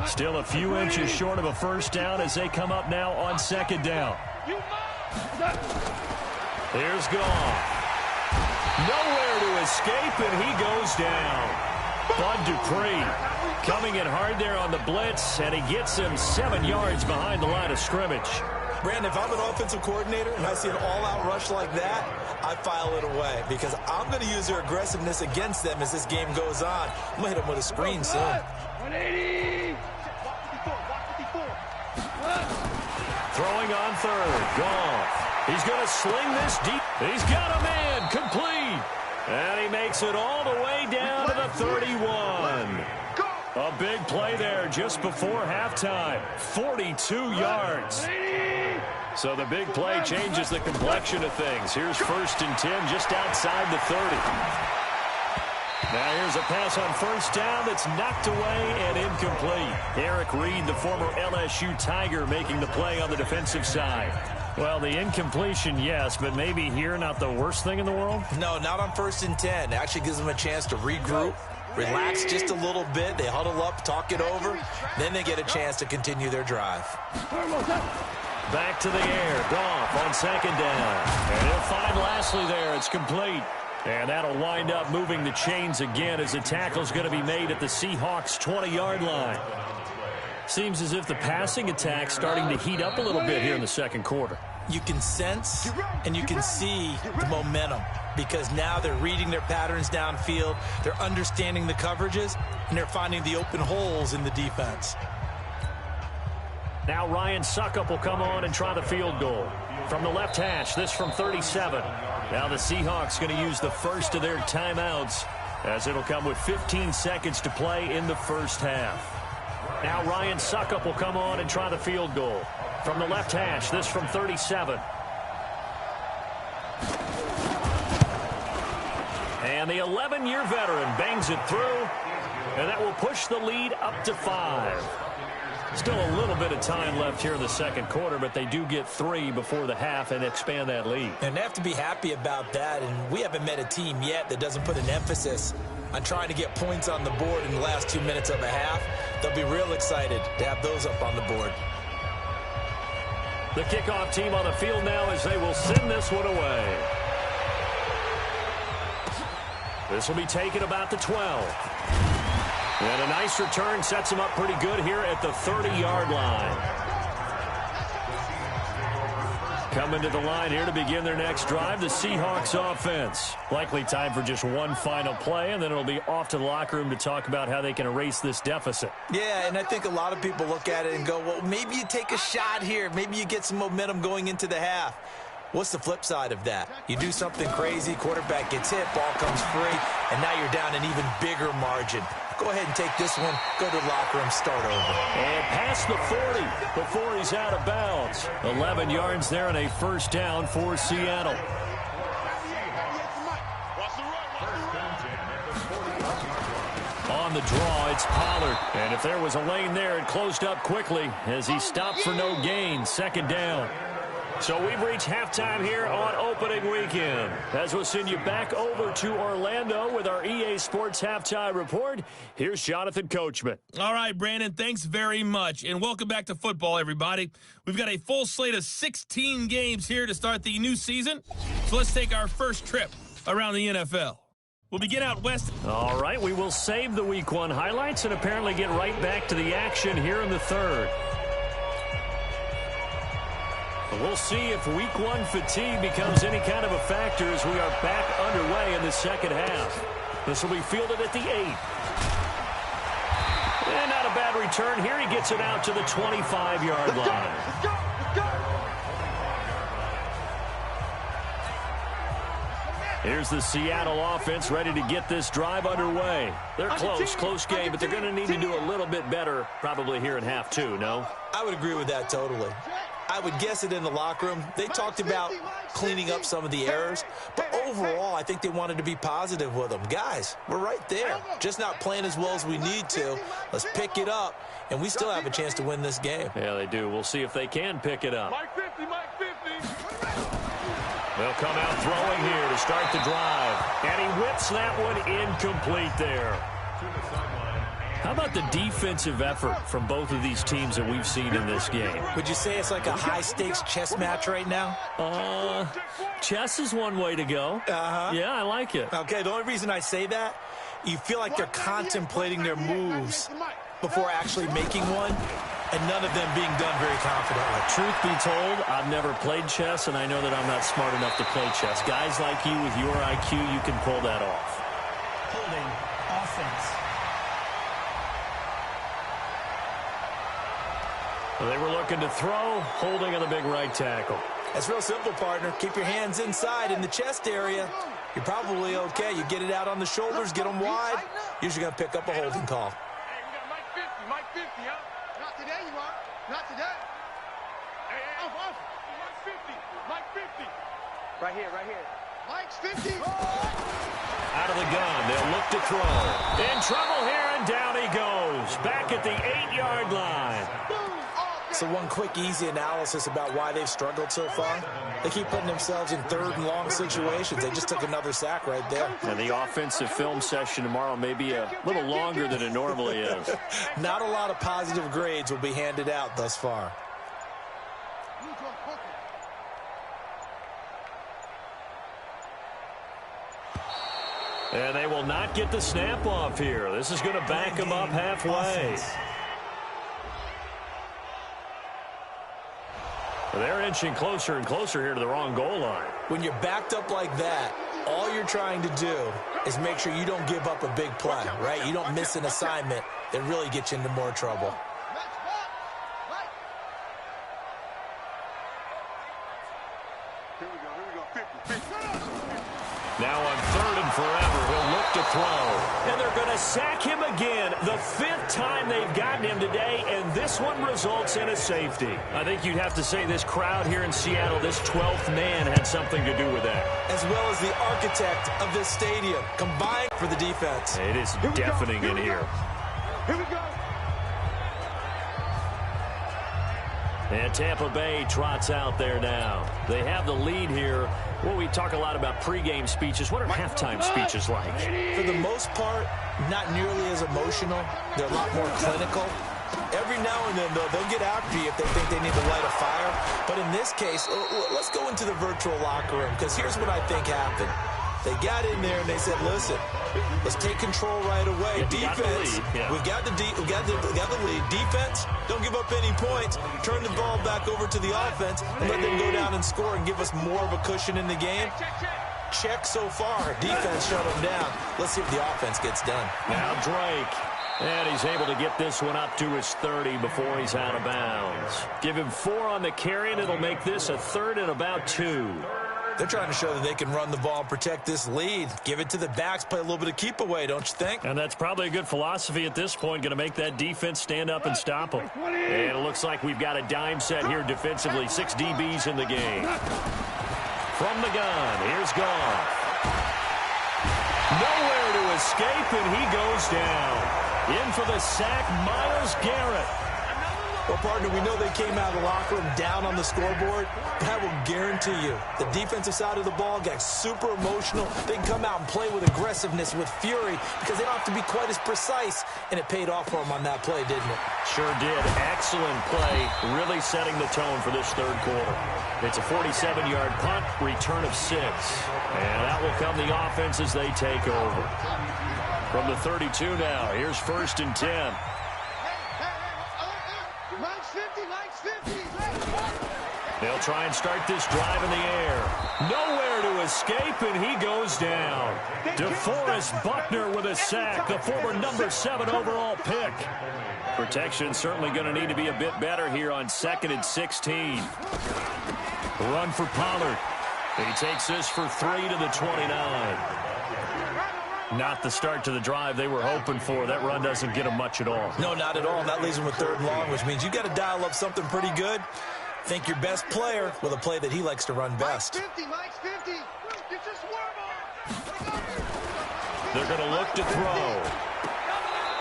Still a few inches short of a first down as they come up now on second down. Here's Goff. Nowhere to escape, and he goes down. Bud Dupree coming in hard there on the blitz, and he gets him 7 yards behind the line of scrimmage. Brandon, if I'm an offensive coordinator and I see an all-out rush like that, I file it away because I'm going to use their aggressiveness against them as this game goes on. I'm going to hit them with a screen soon. 180. Throwing on third. Goff. He's going to sling this deep. He's got a man. Complete. And he makes it all the way down to the 31. A big play there just before halftime. 42 yards. So the big play changes the complexion of things. Here's 1st and 10 just outside the 30. Now here's a pass on first down that's knocked away and incomplete. Eric Reed, the former LSU Tiger, making the play on the defensive side. Well, the incompletion, yes, but maybe here not the worst thing in the world? No, not on 1st and 10. It actually gives them a chance to regroup, relax just a little bit. They huddle up, talk it over. Then they get a chance to continue their drive. Back to the air. Goff on second down. And he'll find Lashley there. It's complete. And that'll wind up moving the chains again as the tackle's going to be made at the Seahawks' 20-yard line. Seems as if the passing attack's starting to heat up a little bit here in the second quarter. You can sense and you can see the momentum because now they're reading their patterns downfield, they're understanding the coverages, and they're finding the open holes in the defense. Now Ryan Suckup will come on and try the field goal. From the left hash, this from 37. Now the Seahawks going to use the first of their timeouts as it'll come with 15 seconds to play in the first half. Now Ryan Suckup will come on and try the field goal. From the left hash, this from 37. And the 11-year veteran bangs it through, and that will push the lead up to 5. Still a little bit of time left here in the second quarter, but they do get 3 before the half and expand that lead. And they have to be happy about that, and we haven't met a team yet that doesn't put an emphasis on trying to get points on the board in the last 2 minutes of a half. They'll be real excited to have those up on the board. The kickoff team on the field now as they will send this one away. This will be taken about the 12. And a nice return sets him up pretty good here at the 30-yard line. Coming to the line here to begin their next drive, the Seahawks offense. Likely time for just one final play, and then it'll be off to the locker room to talk about how they can erase this deficit. Yeah, and I think a lot of people look at it and go, well, maybe you take a shot here. Maybe you get some momentum going into the half. What's the flip side of that? You do something crazy, quarterback gets hit, ball comes free, and now you're down an even bigger margin. Go ahead and take this one, go to the locker room, start over. And past the 40 before he's out of bounds. 11 yards there and a first down for Seattle. On the draw, it's Pollard. And if there was a lane there, it closed up quickly as he stopped for no gain. Second down. So we've reached halftime here on opening weekend. As we'll send you back over to Orlando with our EA Sports Halftime Report, here's Jonathan Coachman. All right, Brandon, thanks very much. And welcome back to football, everybody. We've got a full slate of 16 games here to start the new season. So let's take our first trip around the NFL. We'll begin out west. All right, we will save the Week 1 highlights and apparently get right back to the action here in the third. We'll see if Week 1 fatigue becomes any kind of a factor as we are back underway in the second half. This will be fielded at the 8. And not a bad return here. He gets it out to the 25-yard line. Here's the Seattle offense ready to get this drive underway. They're close game, but they're going to need to do a little bit better probably here in half 2, no? I would agree with that totally. I would guess it in the locker room. They talked about cleaning up some of the errors, but overall, I think they wanted to be positive with them. Guys, we're right there. Just not playing as well as we need to. Let's pick it up, and we still have a chance to win this game. Yeah, they do. We'll see if they can pick it up. They'll come out throwing here to start the drive. And he whips that one incomplete there. How about the defensive effort from both of these teams that we've seen in this game? Would you say it's like a high-stakes chess match right now? Chess is one way to go. Yeah, I like it. Okay, the only reason I say that, you feel like they're contemplating their moves before actually making one, and none of them being done very confidently. Truth be told, I've never played chess, and I know that I'm not smart enough to play chess. Guys like you with your IQ, you can pull that off. Holding offense. They were looking to throw, holding on the big right tackle. That's real simple, partner. Keep your hands inside in the chest area. You're probably okay. You get it out on the shoulders, get them wide. Usually going to pick up a holding call. Hey, we got Mike 50, huh? Not today, you are. Not today. Hey, off. Mike 50. Right here. Mike's 50. Out of the gun, they'll look to throw. In trouble here, and down he goes. Back at the 8-yard line. So one quick, easy analysis about why they've struggled so far. They keep putting themselves in third and long situations. They just took another sack right there. And the offensive film session tomorrow may be a little longer than it normally is. Not a lot of positive grades will be handed out thus far. And they will not get the snap off here. This is going to back them up halfway. They're inching closer and closer here to the wrong goal line. When you're backed up like that, all you're trying to do is make sure you don't give up a big play, right? You don't miss an assignment that really gets you into more trouble. Now on 3rd and forever, he'll look to throw. And they're going to sack him again. The 5th time they've gotten him today, and this one results in a safety. I think you'd have to say this crowd here in Seattle, this 12th man had something to do with that. As well as the architect of this stadium, combined for the defense. It is deafening in here. Here we go. And Tampa Bay trots out there now. They have the lead here. Well, we talk a lot about pregame speeches. What are halftime speeches like? For the most part, not nearly as emotional. They're a lot more clinical. Every now and then, though, they'll get after you if they think they need to light a fire. But in this case, let's go into the virtual locker room, because here's what I think happened. They got in there and they said, listen, let's take control right away. Defense, we've got the lead. Defense, don't give up any points. Turn the ball back over to the offense and let them go down and score and give us more of a cushion in the game. Check so far. Defense shut them down. Let's see if the offense gets done. Now Drake. And he's able to get this one up to his 30 before he's out of bounds. Give him 4 on the carry, and it'll make this a 3rd and about 2. They're trying to show that they can run the ball and protect this lead. Give it to the backs, play a little bit of keep away, don't you think? And that's probably a good philosophy at this point, going to make that defense stand up and stop them. And it looks like we've got a dime set here defensively. 6 DBs in the game. From the gun, here's Goff. Nowhere to escape, and he goes down. In for the sack, Myles Garrett. Well, partner, we know they came out of the locker room down on the scoreboard. But I will guarantee you, the defensive side of the ball got super emotional. They can come out and play with aggressiveness, with fury, because they don't have to be quite as precise. And it paid off for them on that play, didn't it? Sure did. Excellent play, really setting the tone for this 3rd quarter. It's a 47-yard punt, return of 6. And that will come the offense as they take over. From the 32 now, here's 1st and 10. Mike's 50, Mike's 50. They'll try and start this drive in the air. Nowhere to escape, and he goes down. DeForest Buckner with a sack, the former number 7 overall pick. Protection certainly going to need to be a bit better here on 2nd and 16. Run for Pollard. He takes this for 3 to the 29. Not the start to the drive they were hoping for. That run doesn't get them much at all. No, not at all. And that leaves them with 3rd and long, which means you got to dial up something pretty good. Think your best player with a play that he likes to run best. Mike's 50, Mike's 50. Get your swarm on. They're going to look to throw.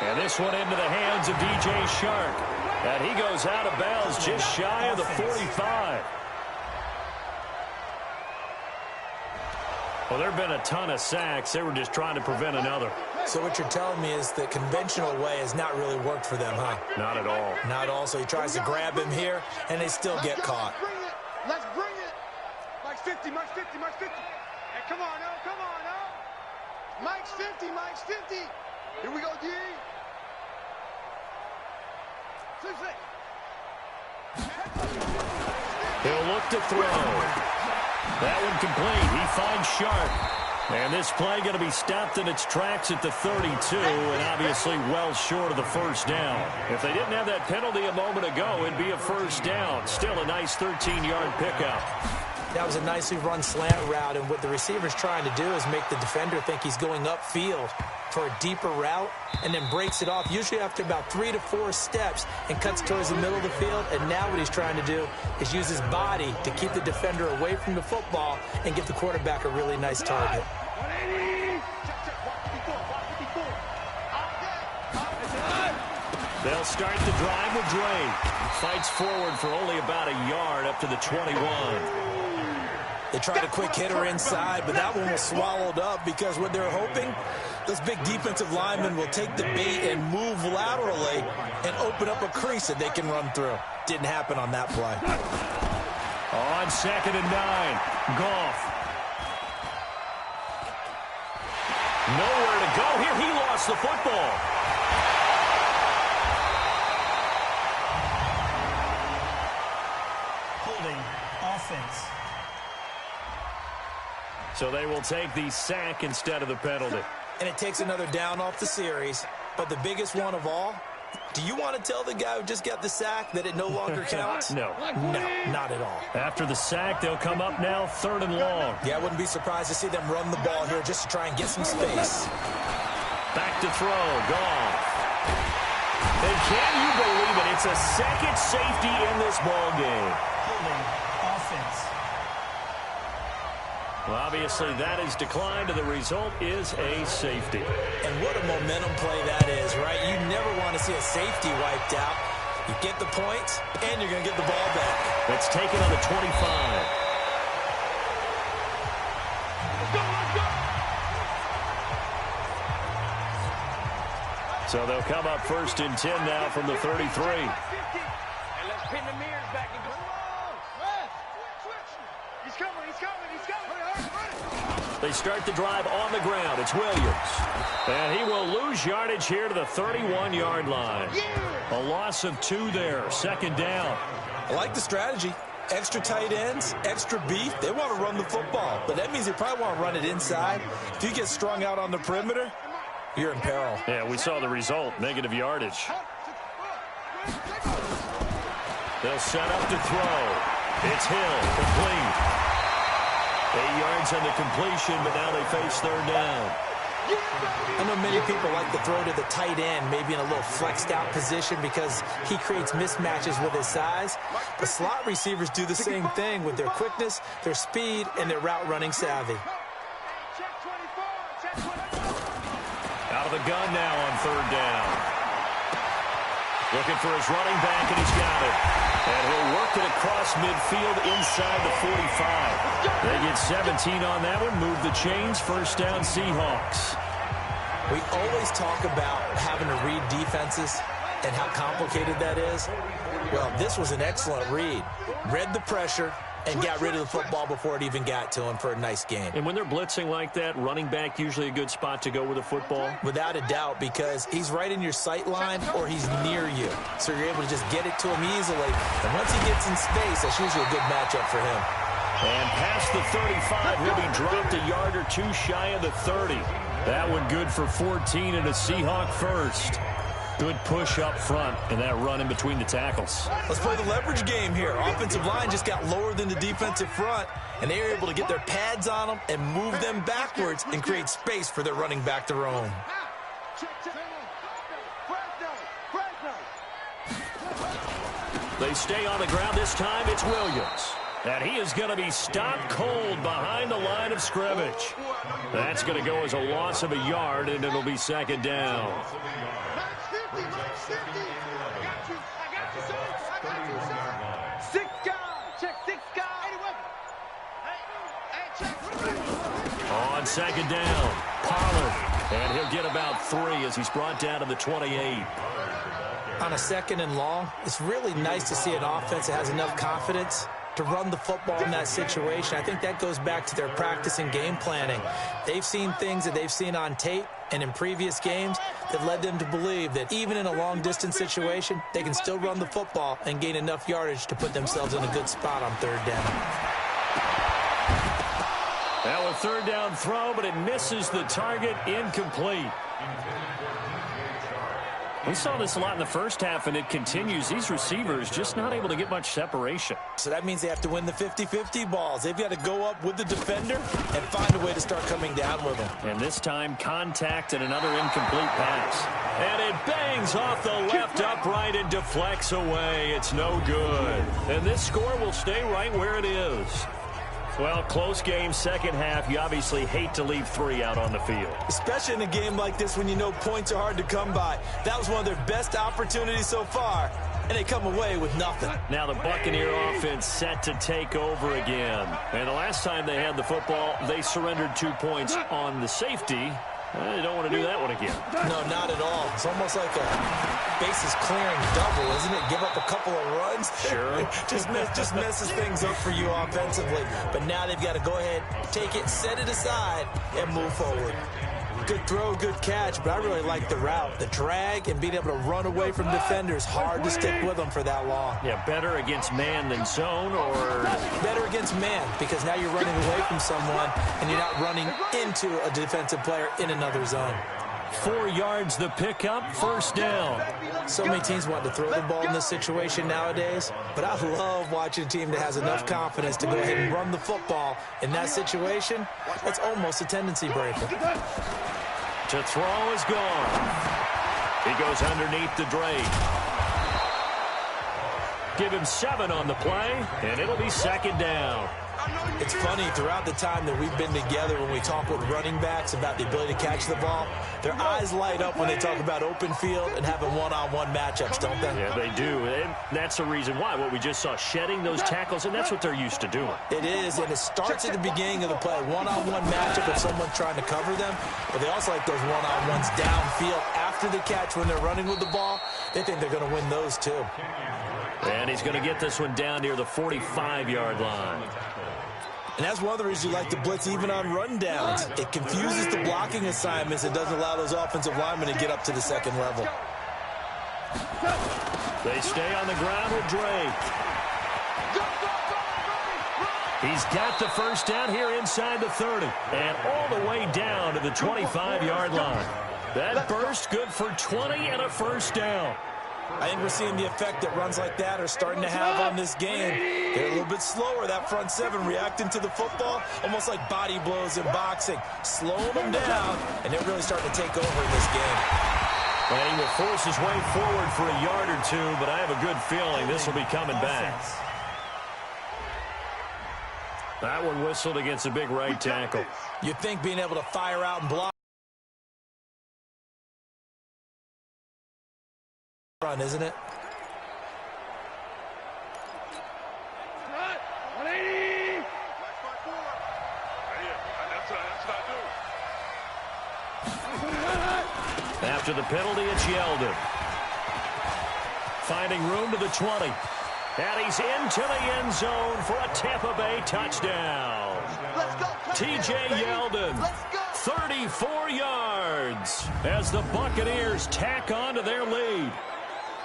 And this one into the hands of DJ Shark. And he goes out of bounds just shy of the 45. Well, there have been a ton of sacks. They were just trying to prevent another. So what you're telling me is the conventional way has not really worked for them, huh? Not at all. Not at all. So he tries to grab him here, and they still get caught. Let's bring it. Mike's 50, Mike's 50, Mike's 50. Hey, come on now, come on now. Mike's 50, Mike's 50. Here we go, D. He'll look to throw. That one complete. He finds Sharp. And this play going to be stopped in its tracks at the 32, and obviously well short of the 1st down. If they didn't have that penalty a moment ago, it'd be a 1st down. Still a nice 13-yard pickup. That was a nicely run slant route, and what the receiver's trying to do is make the defender think he's going upfield for a deeper route and then breaks it off, usually after about 3 to 4 steps, and cuts towards the middle of the field. And now what he's trying to do is use his body to keep the defender away from the football and give the quarterback a really nice target. They'll start the drive with Drake. Fights forward for only about a yard up to the 21. They tried a quick hitter inside, but that one was swallowed up because what they're hoping, those big defensive linemen will take the bait and move laterally and open up a crease that they can run through. Didn't happen on that play. On 2nd and 9, Goff. Nowhere to go here. He lost the football. Holding offense. So they will take the sack instead of the penalty. And it takes another down off the series. But the biggest one of all, do you want to tell the guy who just got the sack that it no longer counts? No. No, not at all. After the sack, they'll come up now 3rd and long. Yeah, I wouldn't be surprised to see them run the ball here just to try and get some space. Back to throw. Goff. And can you believe it? It's a second safety in this ball game. Holding offense. Well, obviously, that has declined, and the result is a safety. And what a momentum play that is, right? You never want to see a safety wiped out. You get the points, and you're going to get the ball back. It's taken on the 25. So they'll come up 1st and 10 now from the 33. And let's pin the mirrors back and go. He's coming, he's coming, he's coming. They start the drive on the ground. It's Williams. And he will lose yardage here to the 31-yard line. A loss of 2 there. 2nd down. I like the strategy. Extra tight ends, extra beef. They want to run the football, but that means they probably want to run it inside. If you get strung out on the perimeter, you're in peril. Yeah, we saw the result. Negative yardage. They'll set up to throw. It's Hill, complete. 8 yards on the completion, but now they face 3rd down. I know many people like to throw to the tight end, maybe in a little flexed out position because he creates mismatches with his size. But slot receivers do the same thing with their quickness, their speed, and their route running savvy. Out of the gun now on 3rd down. Looking for his running back, and he's got it. And he'll work it across midfield inside the 45. They get 17 on that one. Move the chains. 1st down, Seahawks. We always talk about having to read defenses and how complicated that is. Well, this was an excellent read. Read the pressure, and got rid of the football before it even got to him for a nice gain. And when they're blitzing like that, running back usually a good spot to go with the football? Without a doubt, because he's right in your sight line or he's near you. So you're able to just get it to him easily. And once he gets in space, that's usually a good matchup for him. And past the 35, he'll be dropped a yard or two shy of the 30. That one good for 14 and a Seahawk first. Good push up front and that run in between the tackles. Let's play the leverage game here. Offensive line just got lower than the defensive front, and they were able to get their pads on them and move them backwards and create space for their running back to roam. They stay on the ground. This time it's Williams. And he is going to be stopped cold behind the line of scrimmage. That's going to go as a loss of a yard, and it'll be second down. On second down, Pollard. And he'll get about 3 as he's brought down to the 28. On a second and long, it's really nice to see an offense that has enough confidence to run the football in that situation. I think that goes back to their practice and game planning. They've seen things that they've seen on tape and in previous games that led them to believe that even in a long-distance situation, they can still run the football and gain enough yardage to put themselves in a good spot on third down. Now a third down throw, but it misses the target, incomplete. We saw this a lot in the first half, and it continues. These receivers just not able to get much separation. So that means they have to win the 50-50 balls. They've got to go up with the defender and find a way to start coming down with them. And this time, contact and another incomplete pass. And it bangs off the left upright and deflects away. It's no good. And this score will stay right where it is. Well, close game, second half. You obviously hate to leave 3 out on the field. Especially in a game like this when you know points are hard to come by. That was one of their best opportunities so far, and they come away with nothing. Now the Buccaneer offense set to take over again. And the last time they had the football, they surrendered 2 points on the safety. They don't want to do that one again. No, not at all. It's almost like a bases clearing double, isn't it? Give up a couple of runs. Sure. just messes things up for you offensively. But now they've got to go ahead, take it, set it aside, and move forward. Good throw, good catch, but I really like the route. The drag and being able to run away from defenders, hard to stick with them for that long. Yeah, better against man than zone, or? Better against man, because now you're running away from someone and you're not running into a defensive player in another zone. 4 yards the pickup, first down. So many teams want to throw the ball in this situation nowadays, but I love watching a team that has enough confidence to go ahead and run the football. In that situation, that's almost a tendency breaker. To throw is gone. He goes underneath the Drake. Give him 7 on the play, and it'll be second down. It's funny, throughout the time that we've been together, when we talk with running backs about the ability to catch the ball, their eyes light up when they talk about open field and having one-on-one matchups, don't they? Yeah, they do. And that's the reason why. What we just saw, shedding those tackles, and that's what they're used to doing. It is, and it starts at the beginning of the play. One-on-one matchup if someone's trying to cover them, but they also like those one-on-ones downfield after the catch when they're running with the ball. They think they're going to win those, too. And he's going to get this one down near the 45-yard line. And that's one of the reasons you like to blitz even on rundowns. It confuses the blocking assignments. It doesn't allow those offensive linemen to get up to the second level. They stay on the ground with Drake. He's got the first down here inside the 30. And all the way down to the 25-yard line. That burst good for 20 and a first down. I think we're seeing the effect that runs like that are starting to have on this game. They're a little bit slower, that front 7, reacting to the football, almost like body blows in boxing, slowing them down, and they're really starting to take over in this game. And he will force his way forward for a yard or 2, but I have a good feeling this will be coming back. That one whistled against a big right tackle. You'd think being able to fire out and block, run, isn't it? After the penalty, it's Yeldon. Finding room to the 20. And he's into the end zone for a Tampa Bay touchdown. Let's go. T.J. Yeldon, 34 yards as the Buccaneers tack on to their lead.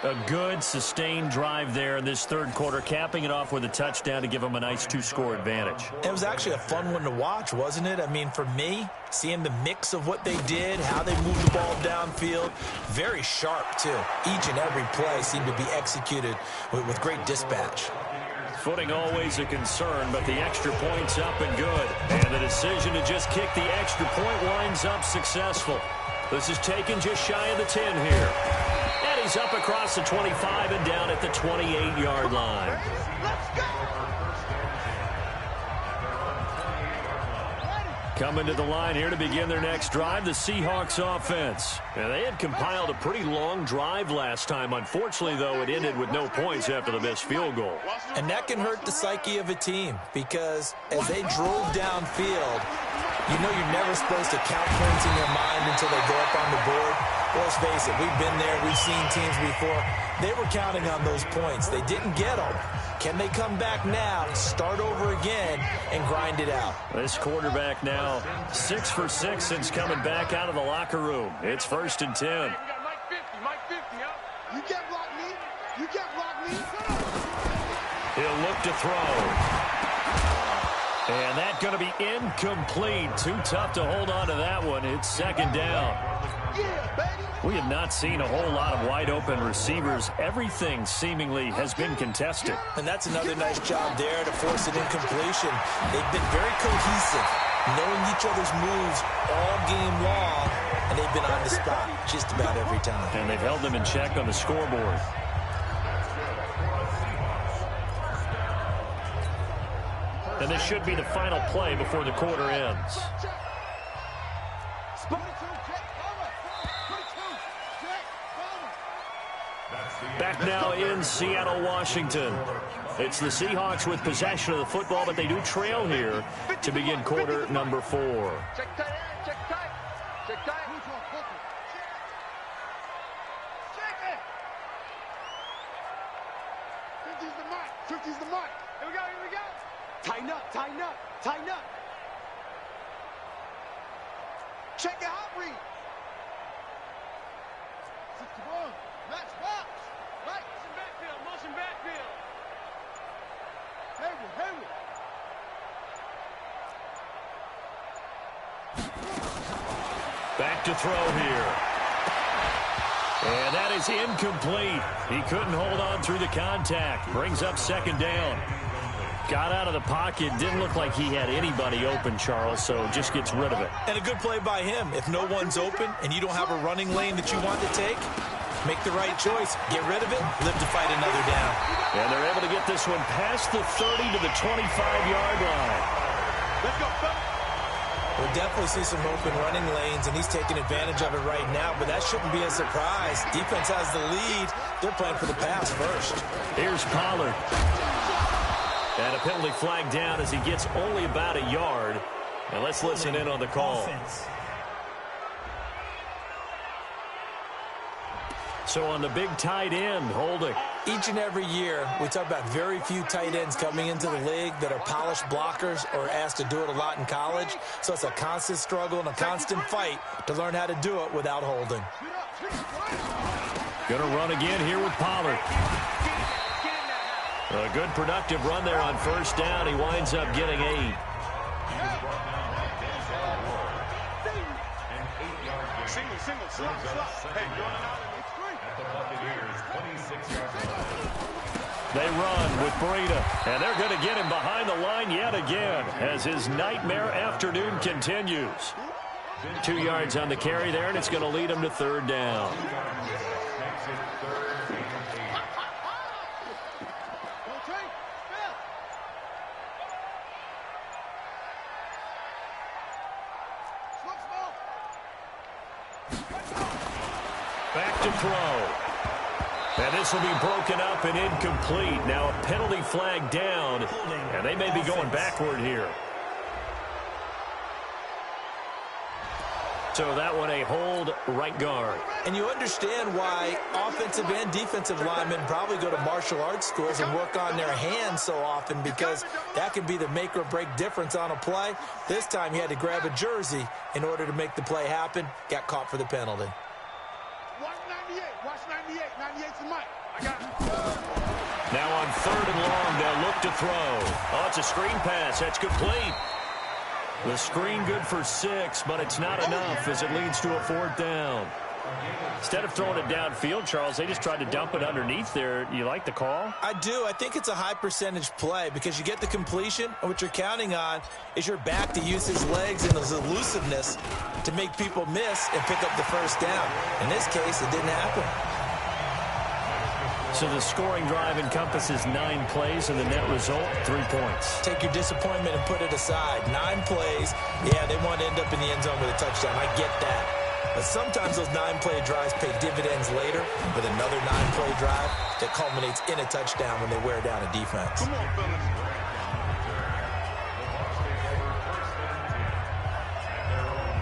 A good, sustained drive there in this third quarter, capping it off with a touchdown to give them a nice 2-score advantage. It was actually a fun one to watch, wasn't it? I mean, for me, seeing the mix of what they did, how they moved the ball downfield, very sharp, too. Each and every play seemed to be executed with great dispatch. Footing always a concern, but the extra point's up and good. And the decision to just kick the extra point winds up successful. This is taken just shy of the 10 here. And he's up across the 25 and down at the 28-yard line. Let's go. Coming to the line here to begin their next drive, the Seahawks offense. And they had compiled a pretty long drive last time. Unfortunately, though, it ended with no points after the missed field goal. And that can hurt the psyche of a team because as they drove downfield, you know you're never supposed to count points in your mind until they go up on the board. Let's face it, we've been there, we've seen teams before. They were counting on those points. They didn't get them. Can they come back now, start over again, and grind it out? This quarterback now 6 for 6 since coming back out of the locker room. It's 1st and 10. Mike 50, huh? You can't block me. You can't block me. He'll look to throw. And that's going to be incomplete. Too tough to hold on to that one. It's 2nd down. Yeah, baby. We have not seen a whole lot of wide-open receivers. Everything seemingly has been contested. And that's another nice job there to force an incompletion. They've been very cohesive, knowing each other's moves all game long, and they've been on the spot just about every time. And they've held them in check on the scoreboard. And this should be the final play before the quarter ends. Back now in Seattle, Washington. It's the Seahawks with possession of the football, but they do trail here to begin quarter number 4. Check tight, check tight, check tight. Check it. 50's the mark. 50's the mark. Here we go, here we go. Tighten up, tighten up, tighten up. Check it out, read. 61. Match box. Right. Motion backfield. Hayward. Back to throw here. And that is incomplete. He couldn't hold on through the contact. Brings up 2nd down. Got out of the pocket. Didn't look like he had anybody open, Charles, so just gets rid of it. And a good play by him. If no one's open and you don't have a running lane that you want to take, make the right choice. Get rid of it. Live to fight another down. And they're able to get this one past the 30 to the 25-yard line. Let's go, fellas. We'll definitely see some open running lanes, and he's taking advantage of it right now, but that shouldn't be a surprise. Defense has the lead. They're playing for the pass first. Here's Pollard. And a penalty flag down as he gets only about a yard. And let's listen in on the call. Offense. So on the big tight end, holding. Each and every year, we talk about very few tight ends coming into the league that are polished blockers or asked to do it a lot in college. So it's a constant struggle and a constant fight to learn how to do it without holding. Gonna run again here with Pollard. A good productive run there on 1st down. He winds up getting 8. Single, slot. Hey, They run with Breida, and they're going to get him behind the line yet again as his nightmare afternoon continues. 2 yards on the carry there, and it's going to lead him to 3rd down. Back to throw. And this will be broken up and incomplete. Now a penalty flag down, and they may be going backward here. So that one a hold right guard. And you understand why offensive and defensive linemen probably go to martial arts schools and work on their hands so often, because that can be the make or break difference on a play. This time he had to grab a jersey in order to make the play happen. Got caught for the penalty. Watch 98. Watch 98. 98's the mic. I got it. Now on 3rd and long, they'll look to throw. Oh, it's a screen pass. That's complete. The screen good for 6, but it's not enough as it leads to a 4th down. Instead of throwing it downfield, Charles, they just tried to dump it underneath there. You like the call? I do. I think it's a high percentage play because you get the completion, and what you're counting on is your back to use his legs and his elusiveness to make people miss and pick up the 1st down. In this case, it didn't happen. So the scoring drive encompasses 9 plays, and the net result, 3 points. Take your disappointment and put it aside. 9 plays. Yeah, they want to end up in the end zone with a touchdown. I get that. But sometimes those 9-play drives pay dividends later with another 9-play drive that culminates in a touchdown when they wear down a defense. Come on, fellas.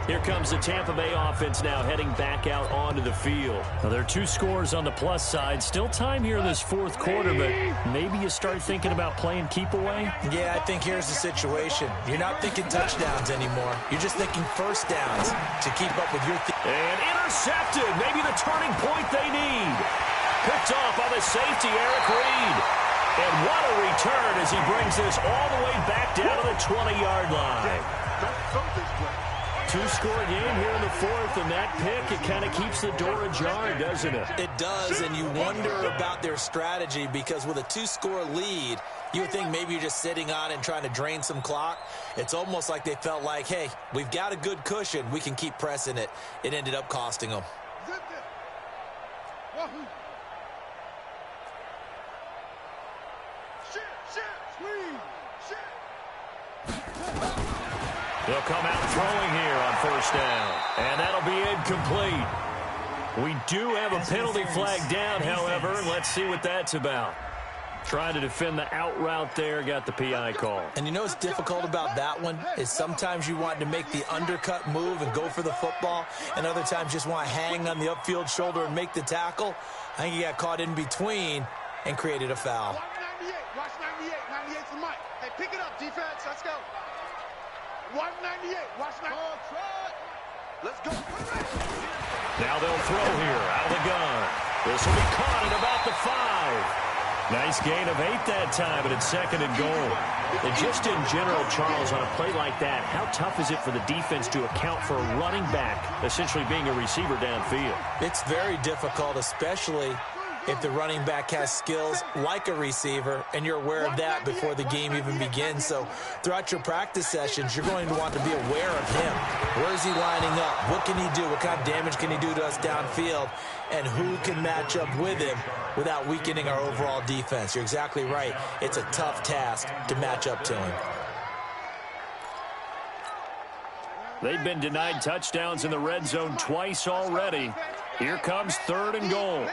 Here comes the Tampa Bay offense now heading back out onto the field. Now, there are 2 scores on the plus side. Still time here in this 4th quarter, but maybe you start thinking about playing keep away? Yeah, I think here's the situation. You're not thinking touchdowns anymore. You're just thinking 1st downs to keep up with your and intercepted. Maybe the turning point they need. Picked off by the safety, Eric Reed. And what a return as he brings this all the way back down to the 20-yard line. 2-score game here in the 4th, and that pick, it kind of keeps the door ajar, doesn't it? It does, and you wonder about their strategy, because with a 2-score lead, you would think maybe you're just sitting on it and trying to drain some clock. It's almost like they felt like, hey, we've got a good cushion. We can keep pressing it. It ended up costing them. They'll come out throwing here on 1st down. And that'll be incomplete. We do have a penalty flag down, however. Let's see what that's about. Trying to defend the out route there, got the PI call. And you know what's difficult about that one is sometimes you want to make the undercut move and go for the football, and other times just want to hang on the upfield shoulder and make the tackle. I think he got caught in between and created a foul. Watch 98. Watch 98. 98's the mic. Hey, pick it up, defense. Let's go. Watch 98. Watch 98. Let's go. Now they'll throw here out of the gun. This will be caught at about the 5. Nice gain of 8 that time, and it's 2nd and goal. And just in general, Charles, on a play like that, how tough is it for the defense to account for a running back essentially being a receiver downfield? It's very difficult, especially if the running back has skills like a receiver, and you're aware of that before the game even begins. So throughout your practice sessions, you're going to want to be aware of him. Where is he lining up? What can he do? What kind of damage can he do to us downfield? And who can match up with him without weakening our overall defense? You're exactly right. It's a tough task to match up to him. They've been denied touchdowns in the red zone twice already. Here comes 3rd and goal.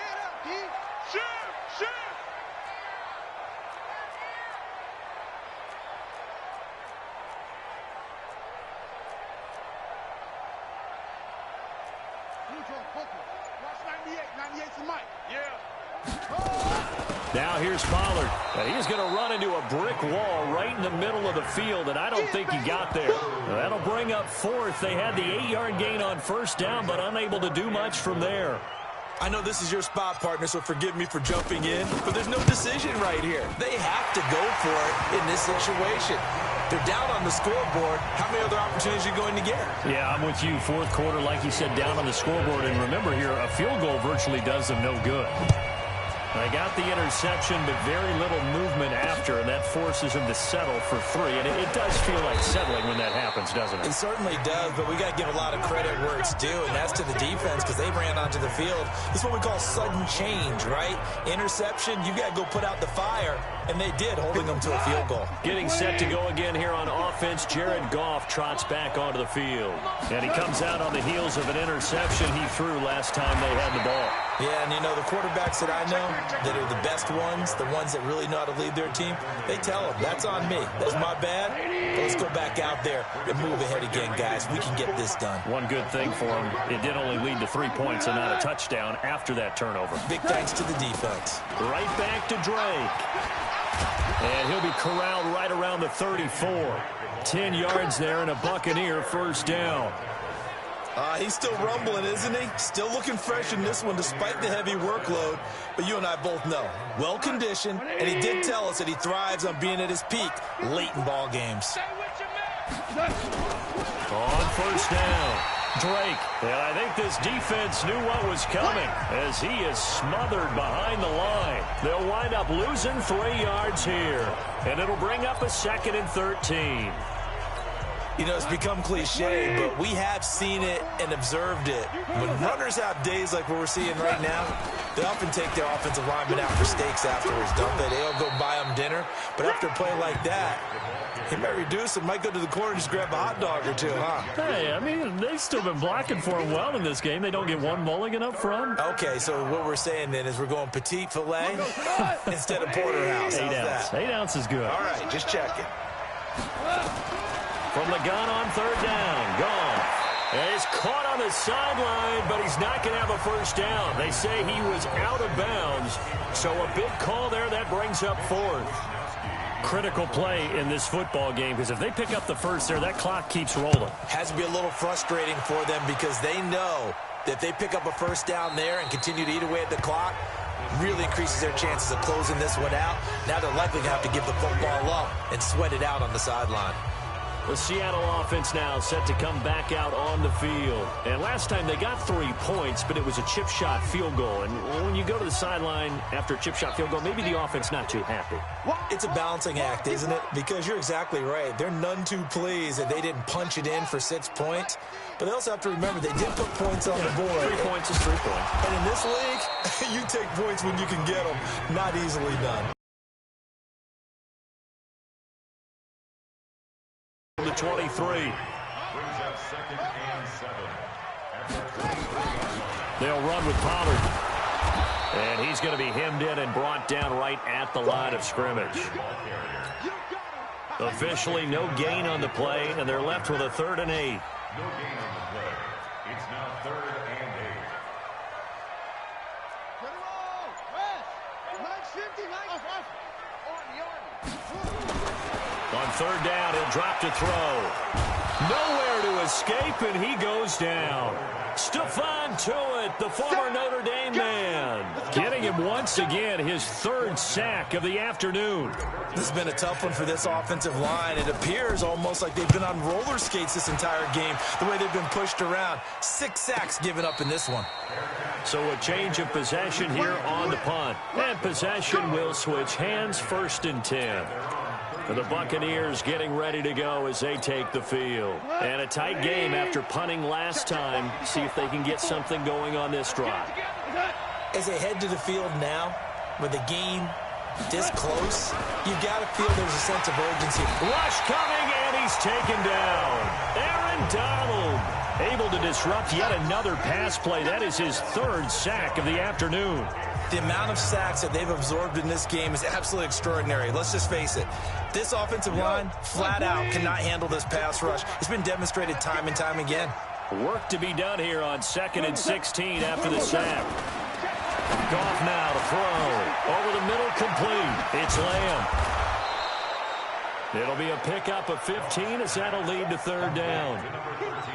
Now here's Pollard. And he's going to run into a brick wall right in the middle of the field, and I don't think he got there. That'll bring up 4th. They had the 8-yard gain on 1st down, but unable to do much from there. I know this is your spot, partner, so forgive me for jumping in, but there's no decision right here. They have to go for it in this situation. They're down on the scoreboard. How many other opportunities are you going to get? Yeah, I'm with you. 4th quarter, like you said, down on the scoreboard. And remember here, a field goal virtually does them no good. They got the interception, but very little movement after, and that forces them to settle for 3. And it does feel like settling when that happens, doesn't it? It certainly does, but we got to give a lot of credit where it's due, and that's to the defense because they ran onto the field. This is what we call sudden change, right? Interception, you got to go put out the fire, and they did, holding them to a field goal. Getting set to go again here on offense, Jared Goff trots back onto the field. And he comes out on the heels of an interception he threw last time they had the ball. Yeah, and you know, the quarterbacks that I know that are the best ones, the ones that really know how to lead their team, they tell them, that's on me. That's my bad. But let's go back out there and move ahead again, guys. We can get this done. One good thing for him. It did only lead to 3 points and not a touchdown after that turnover. Big thanks to the defense. Right back to Drake. And he'll be corralled right around the 34. 10 yards there and a Buccaneer first down. He's still rumbling, isn't he? Still looking fresh in this one despite the heavy workload. But you and I both know, well-conditioned, and he did tell us that he thrives on being at his peak late in ball games. On first down, Drake. And I think this defense knew what was coming as he is smothered behind the line. They'll wind up losing 3 yards here. And it'll bring up a 2nd and 13. You know, it's become cliche, but we have seen it and observed it. When runners have days like what we're seeing right now, they often take their offensive linemen out for steaks afterwards, don't they? They'll go buy them dinner. But after a play like that, he might reduce and might go to the corner and just grab a hot dog or two, huh? Hey, I mean, they've still been blocking for him well in this game. They don't get one mulligan up front. Okay, so what we're saying then is we're going petite filet instead of porterhouse. How's that? 8 ounce is good. All right, just checking. From the gun on third down. Gone. And he's caught on the sideline, but he's not going to have a first down. They say he was out of bounds. So a big call there. That brings up 4th. Critical play in this football game because if they pick up the first there, that clock keeps rolling. Has to be a little frustrating for them because they know that if they pick up a first down there and continue to eat away at the clock, really increases their chances of closing this one out. Now they're likely going to have to give the football up and sweat it out on the sideline. The Seattle offense now set to come back out on the field. And last time they got 3 points, but it was a chip shot field goal. And when you go to the sideline after a chip shot field goal, maybe the offense not too happy. It's a balancing act, isn't it? Because you're exactly right. They're none too pleased that they didn't punch it in for 6 points. But they also have to remember they did put points on the board. 3 points is 3 points. And in this league, you take points when you can get them. Not easily done. The 23. They'll run with Pollard. And he's going to be hemmed in and brought down right at the line of scrimmage. Officially no gain on the play, and they're left with a 3rd and 8. No gain on the play. It's now 3rd and 8. On 3rd down, he'll drop to throw. Nowhere to escape, and he goes down. Stephon Tuitt, the former Notre Dame man, getting him once again his 3rd sack of the afternoon. This has been a tough one for this offensive line. It appears almost like they've been on roller skates this entire game, the way they've been pushed around. 6 sacks given up in this one. So a change of possession here on the punt. And possession will switch hands, 1st and 10. For the Buccaneers getting ready to go as they take the field. And a tight game after punting last time. See if they can get something going on this drive. As they head to the field now, with the game this close, you got to feel there's a sense of urgency. Rush coming, and he's taken down. Aaron Donald able to disrupt yet another pass play. That is his 3rd sack of the afternoon. The amount of sacks that they've absorbed in this game is absolutely extraordinary. Let's just face it. This offensive line, flat out, cannot handle this pass rush. It's been demonstrated time and time again. Work to be done here on 2nd and 16 after the sack. Goff now to throw. Over the middle, complete. It's Lamb. It'll be a pickup of 15 as that'll lead to 3rd down.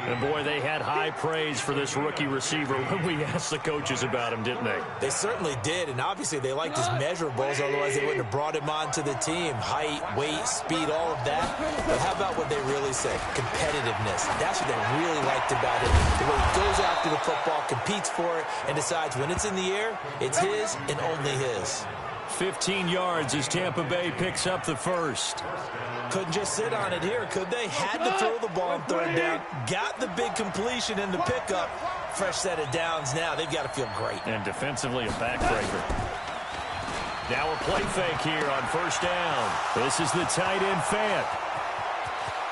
And, boy, they had high praise for this rookie receiver when we asked the coaches about him, didn't they? They certainly did, and obviously they liked his measurables, otherwise they wouldn't have brought him onto the team. Height, weight, speed, all of that. But how about what they really say? Competitiveness. That's what they really liked about him. The way he goes after the football, competes for it, and decides when it's in the air, it's his and only his. 15 yards as Tampa Bay picks up the 1st. Couldn't just sit on it here, could they? Had to throw the ball on 3rd down. Got the big completion in the pickup. Fresh set of downs now. They've got to feel great. And defensively a backbreaker. Now a play fake here on 1st down. This is the tight end Fant.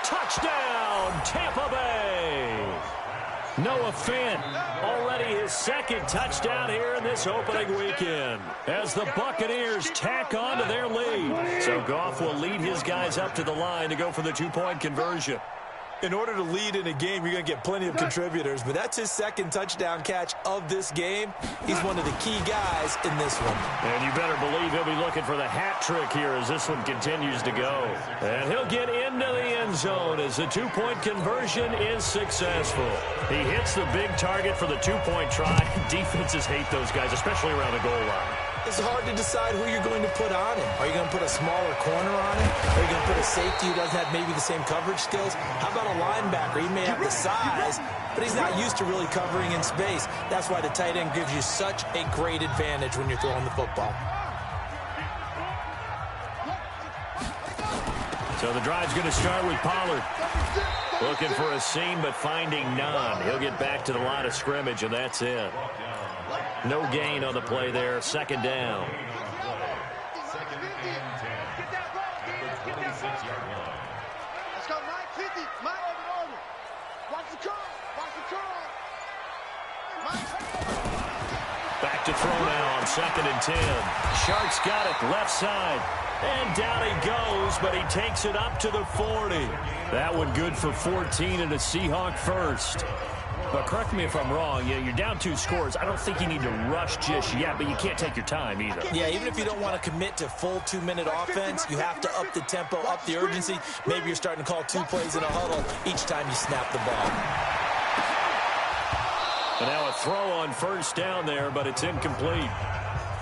Touchdown, Tampa Bay. Noah Fant, already his 2nd touchdown here in this opening weekend as the Buccaneers tack on to their lead. So Goff will lead his guys up to the line to go for the 2-point conversion. In order to lead in a game, you're going to get plenty of contributors, but that's his second touchdown catch of this game. He's one of the key guys in this one. And you better believe he'll be looking for the hat trick here as this one continues to go. And he'll get into the end zone as the two-point conversion is successful. He hits the big target for the two-point try. Defenses hate those guys, especially around the goal line. It's hard to decide who you're going to put on him. Are you going to put a smaller corner on him? Are you going to put a safety who doesn't have maybe the same coverage skills? How about a linebacker? He may have the size, but he's not used to really covering in space. That's why the tight end gives you such a great advantage when you're throwing the football. So the drive's going to start with Pollard. Looking for a seam, but finding none. He'll get back to the line of scrimmage, and that's it. No gain on the play there. Second down. Second and 10. The 26-yard line. Let's go, Mike 50. Mike over. Watch the curl. Watch the curl. Back to throw now on second and 10. Sharks got it left side. And down he goes, but he takes it up to the 40. That one good for 14 and a Seahawk first. But correct me if I'm wrong, you're down 2 scores. I don't think you need to rush just yet, but you can't take your time either. Yeah, even if you don't want to commit to full 2-minute offense, you have to up the tempo, up the urgency. Maybe you're starting to call 2 plays in a huddle each time you snap the ball. And now a throw on first down there, but it's incomplete.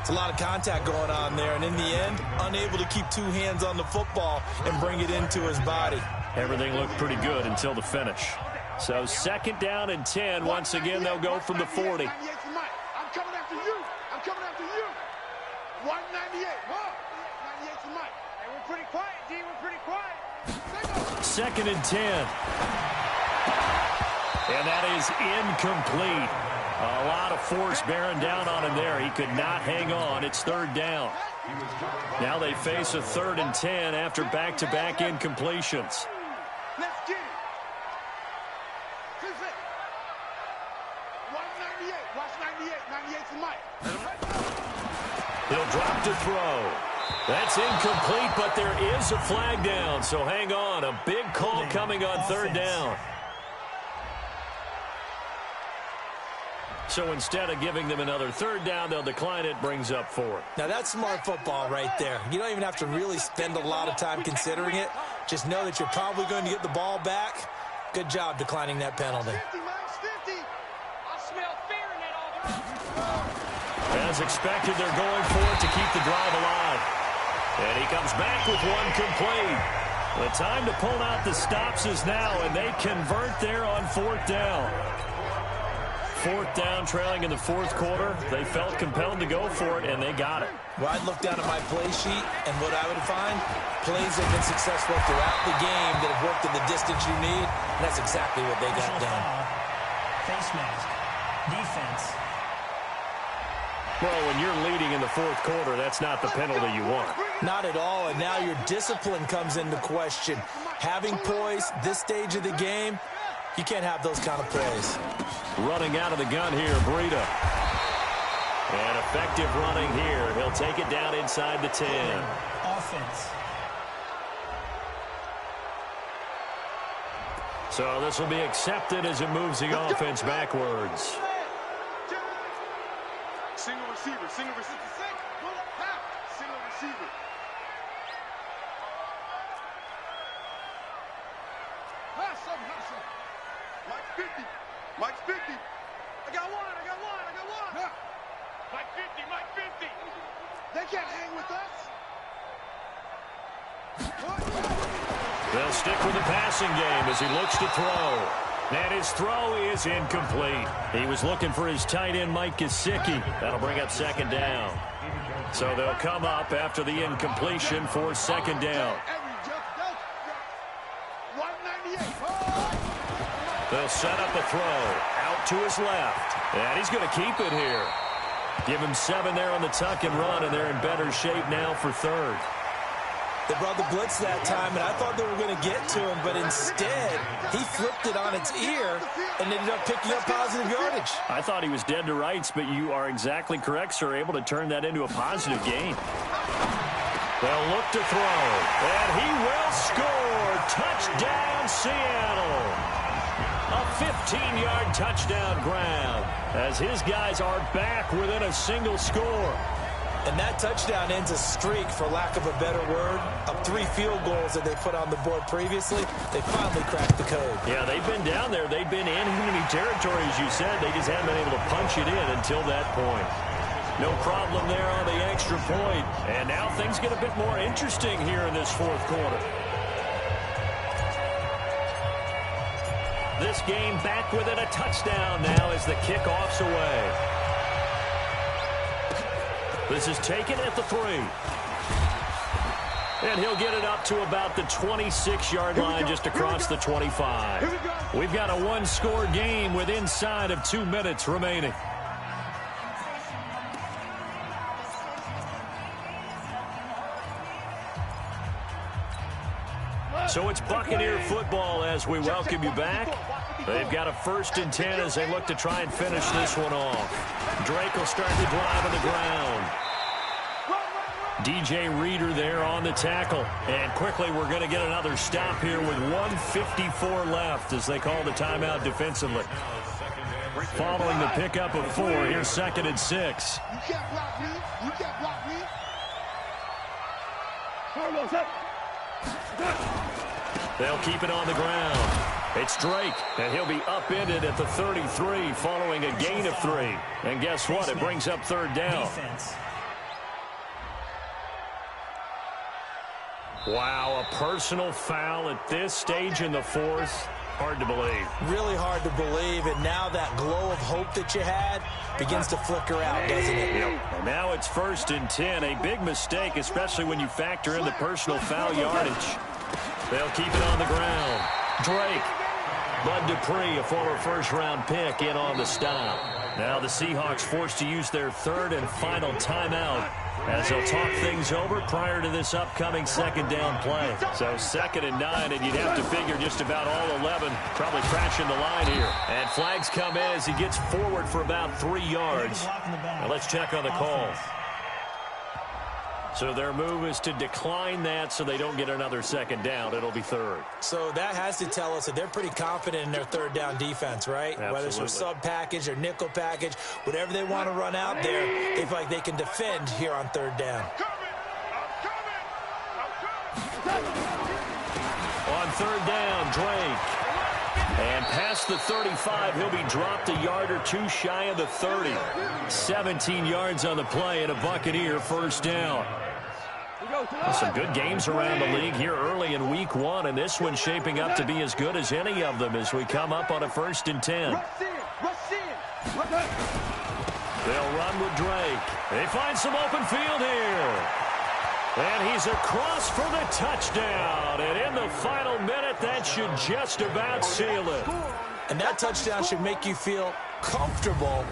It's a lot of contact going on there, and in the end, unable to keep 2 hands on the football and bring it into his body. Everything looked pretty good until the finish. So second down and 10. Once again, they'll go from the 40. I'm coming after you. I'm coming after you. 198. 98 to Mike. Hey, we're pretty quiet, D. We're pretty quiet. Second and 10. And that is incomplete. A lot of force bearing down on him there. He could not hang on. It's third down. Now they face a 3rd and 10 after back-to-back incompletions. Let's get it. 198. Watch 98. 98 to Mike. He'll drop to throw. That's incomplete, but there is a flag down. So hang on. A big call coming on third down. So instead of giving them another third down, they'll decline it, brings up 4. Now that's smart football right there. You don't even have to really spend a lot of time considering it. Just know that you're probably going to get the ball back. Good job declining that penalty. 50, Mike's 50. I smell fear in that offense. As expected, they're going for it to keep the drive alive. And he comes back with one complete. The time to pull out the stops is now, and they convert there on 4th down. 4th down, trailing in the 4th quarter. They felt compelled to go for it, and they got it. Well, I'd look down at my play sheet, and what I would find, plays have been successful throughout the game that have worked in the distance you need, and that's exactly what they got done. Face mask. Defense. Well, when you're leading in the 4th quarter, that's not the penalty you want. Not at all, and now your discipline comes into question. Having poise this stage of the game, you can't have those kind of plays. Running out of the gun here, Breida. And effective running here. He'll take it down inside the 10. Offense. So this will be accepted as it moves the offense backwards. Single receiver. Single receiver. Single receiver. Mike's 50. Mike's 50. I got one. Mike 50. Mike 50. They can't hang with us. They'll stick with the passing game as he looks to throw. And his throw is incomplete. He was looking for his tight end, Mike Gesicki. That'll bring up second down. So they'll come up after the incompletion for second down. They'll set up a throw out to his left. And he's going to keep it here. Give him 7 there on the tuck and run, and they're in better shape now for third. They brought the blitz that time, and I thought they were going to get to him, but instead, he flipped it on its ear and ended up picking up positive yardage. I thought he was dead to rights, but you are exactly correct, sir, able to turn that into a positive gain. They'll look to throw, and he will score. Touchdown, Seattle. A 15-yard touchdown grab as his guys are back within a single score. And that touchdown ends a streak, for lack of a better word, of 3 field goals that they put on the board previously. They finally cracked the code. Yeah, they've been down there. They've been in enemy territory, as you said. They just haven't been able to punch it in until that point. No problem there on the extra point. And now things get a bit more interesting here in this fourth quarter. This game back within a touchdown now as the kickoff's away. This is taken at the 3. And he'll get it up to about the 26-yard line, just across the 25. We've got a one-score game with inside of 2 minutes remaining. So it's Buccaneer football as we welcome you back. They've got a 1st and 10 as they look to try and finish this one off. Drake will start the drive on the ground. DJ Reader there on the tackle. And quickly we're going to get another stop here with 1:54 left as they call the timeout defensively. Following the pickup of 4, here's 2nd and 6. You can't block me. You can't block me. They'll keep it on the ground. It's Drake, and he'll be upended at the 33 following a gain of 3. And guess what? It brings up 3rd down. Defense. Wow, a personal foul at this stage in the 4th. Hard to believe. Really hard to believe, and now that glow of hope that you had begins to flicker out, doesn't it? Yep. And now it's 1st and 10. A big mistake, especially when you factor in the personal foul yardage. They'll keep it on the ground. Drake. Bud Dupree, a former first-round pick, in on the stop. Now the Seahawks forced to use their 3rd and final timeout as they'll talk things over prior to this upcoming 2nd down play. So 2nd and 9, and you'd have to figure just about all 11 probably crashing the line here. And flags come in as he gets forward for about 3 yards. Now let's check on the call. So their move is to decline that so they don't get another 2nd down. It'll be 3rd. So that has to tell us that they're pretty confident in their 3rd down defense, right? Absolutely. Whether it's a sub package or nickel package, whatever they want to run out there, they feel like they can defend here on 3rd down. On 3rd down, Drake. And past the 35, he'll be dropped a yard or 2 shy of the 30. 17 yards on the play and a Buccaneer 1st down. Some good games around the league here early in week 1, and this one's shaping up to be as good as any of them as we come up on a 1st and 10. They'll run with Drake. They find some open field here. And he's across for the touchdown. And in the final minute, that should just about seal it. And that touchdown should make you feel comfortable.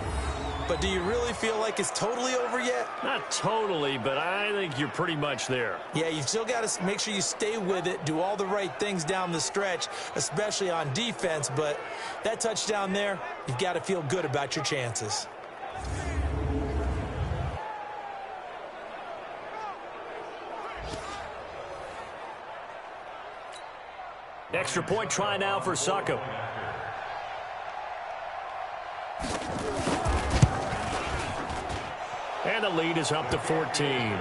But do you really feel like it's totally over yet? Not totally, but I think you're pretty much there. Yeah, you've still got to make sure you stay with it, do all the right things down the stretch, especially on defense. But that touchdown there, you've got to feel good about your chances. Extra point try now for Sacco. And the lead is up to 14.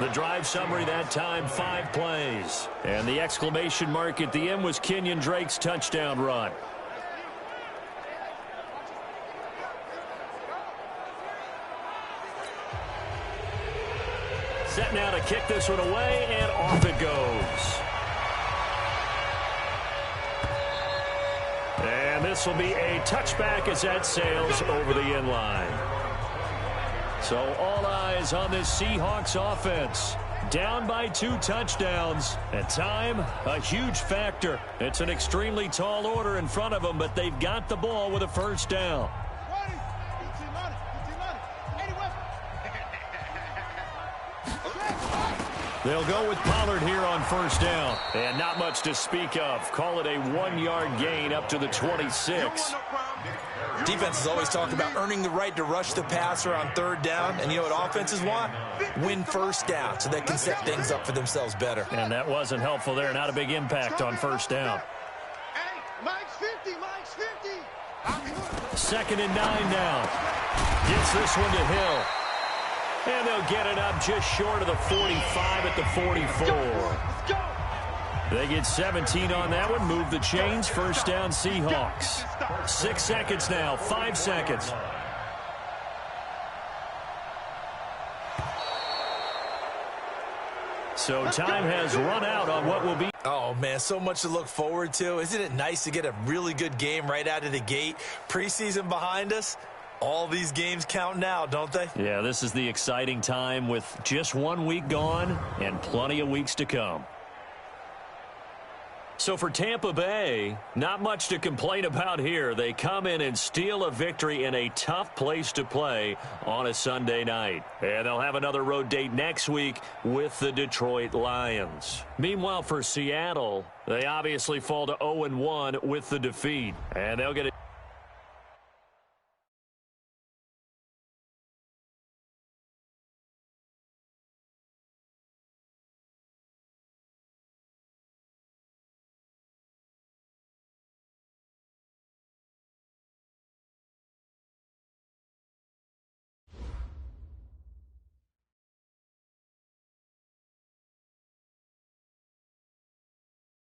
The drive summary that time, 5 plays. And the exclamation mark at the end was Kenyon Drake's touchdown run. Set now to kick this one away, and off it goes. And this will be a touchback as that sails over the end line. So all eyes on this Seahawks offense. Down by 2 touchdowns. And time, a huge factor. It's an extremely tall order in front of them, but they've got the ball with a 1st down. They'll go with Pollard here on 1st down. And not much to speak of. Call it a 1-yard gain up to the 26. Defenses always talk about earning the right to rush the passer on third down. And you know what offenses want? Win first down so they can set things up for themselves better. And that wasn't helpful there. Not a big impact on first down. Hey, Mike's 50, Mike's 50. 2nd and 9 now. Gets this one to Hill. And they'll get it up just short of the 45 at the 44. They get 17 on that one. Move the chains. First down, Seahawks. 6 seconds now. 5 seconds. So time has run out on what will be. Oh, man, so much to look forward to. Isn't it nice to get a really good game right out of the gate? Preseason behind us. All these games count now, don't they? Yeah, this is the exciting time with just 1 week gone and plenty of weeks to come. So for Tampa Bay, not much to complain about here. They come in and steal a victory in a tough place to play on a Sunday night. And they'll have another road date next week with the Detroit Lions. Meanwhile, for Seattle, they obviously fall to 0-1 with the defeat. And they'll get it.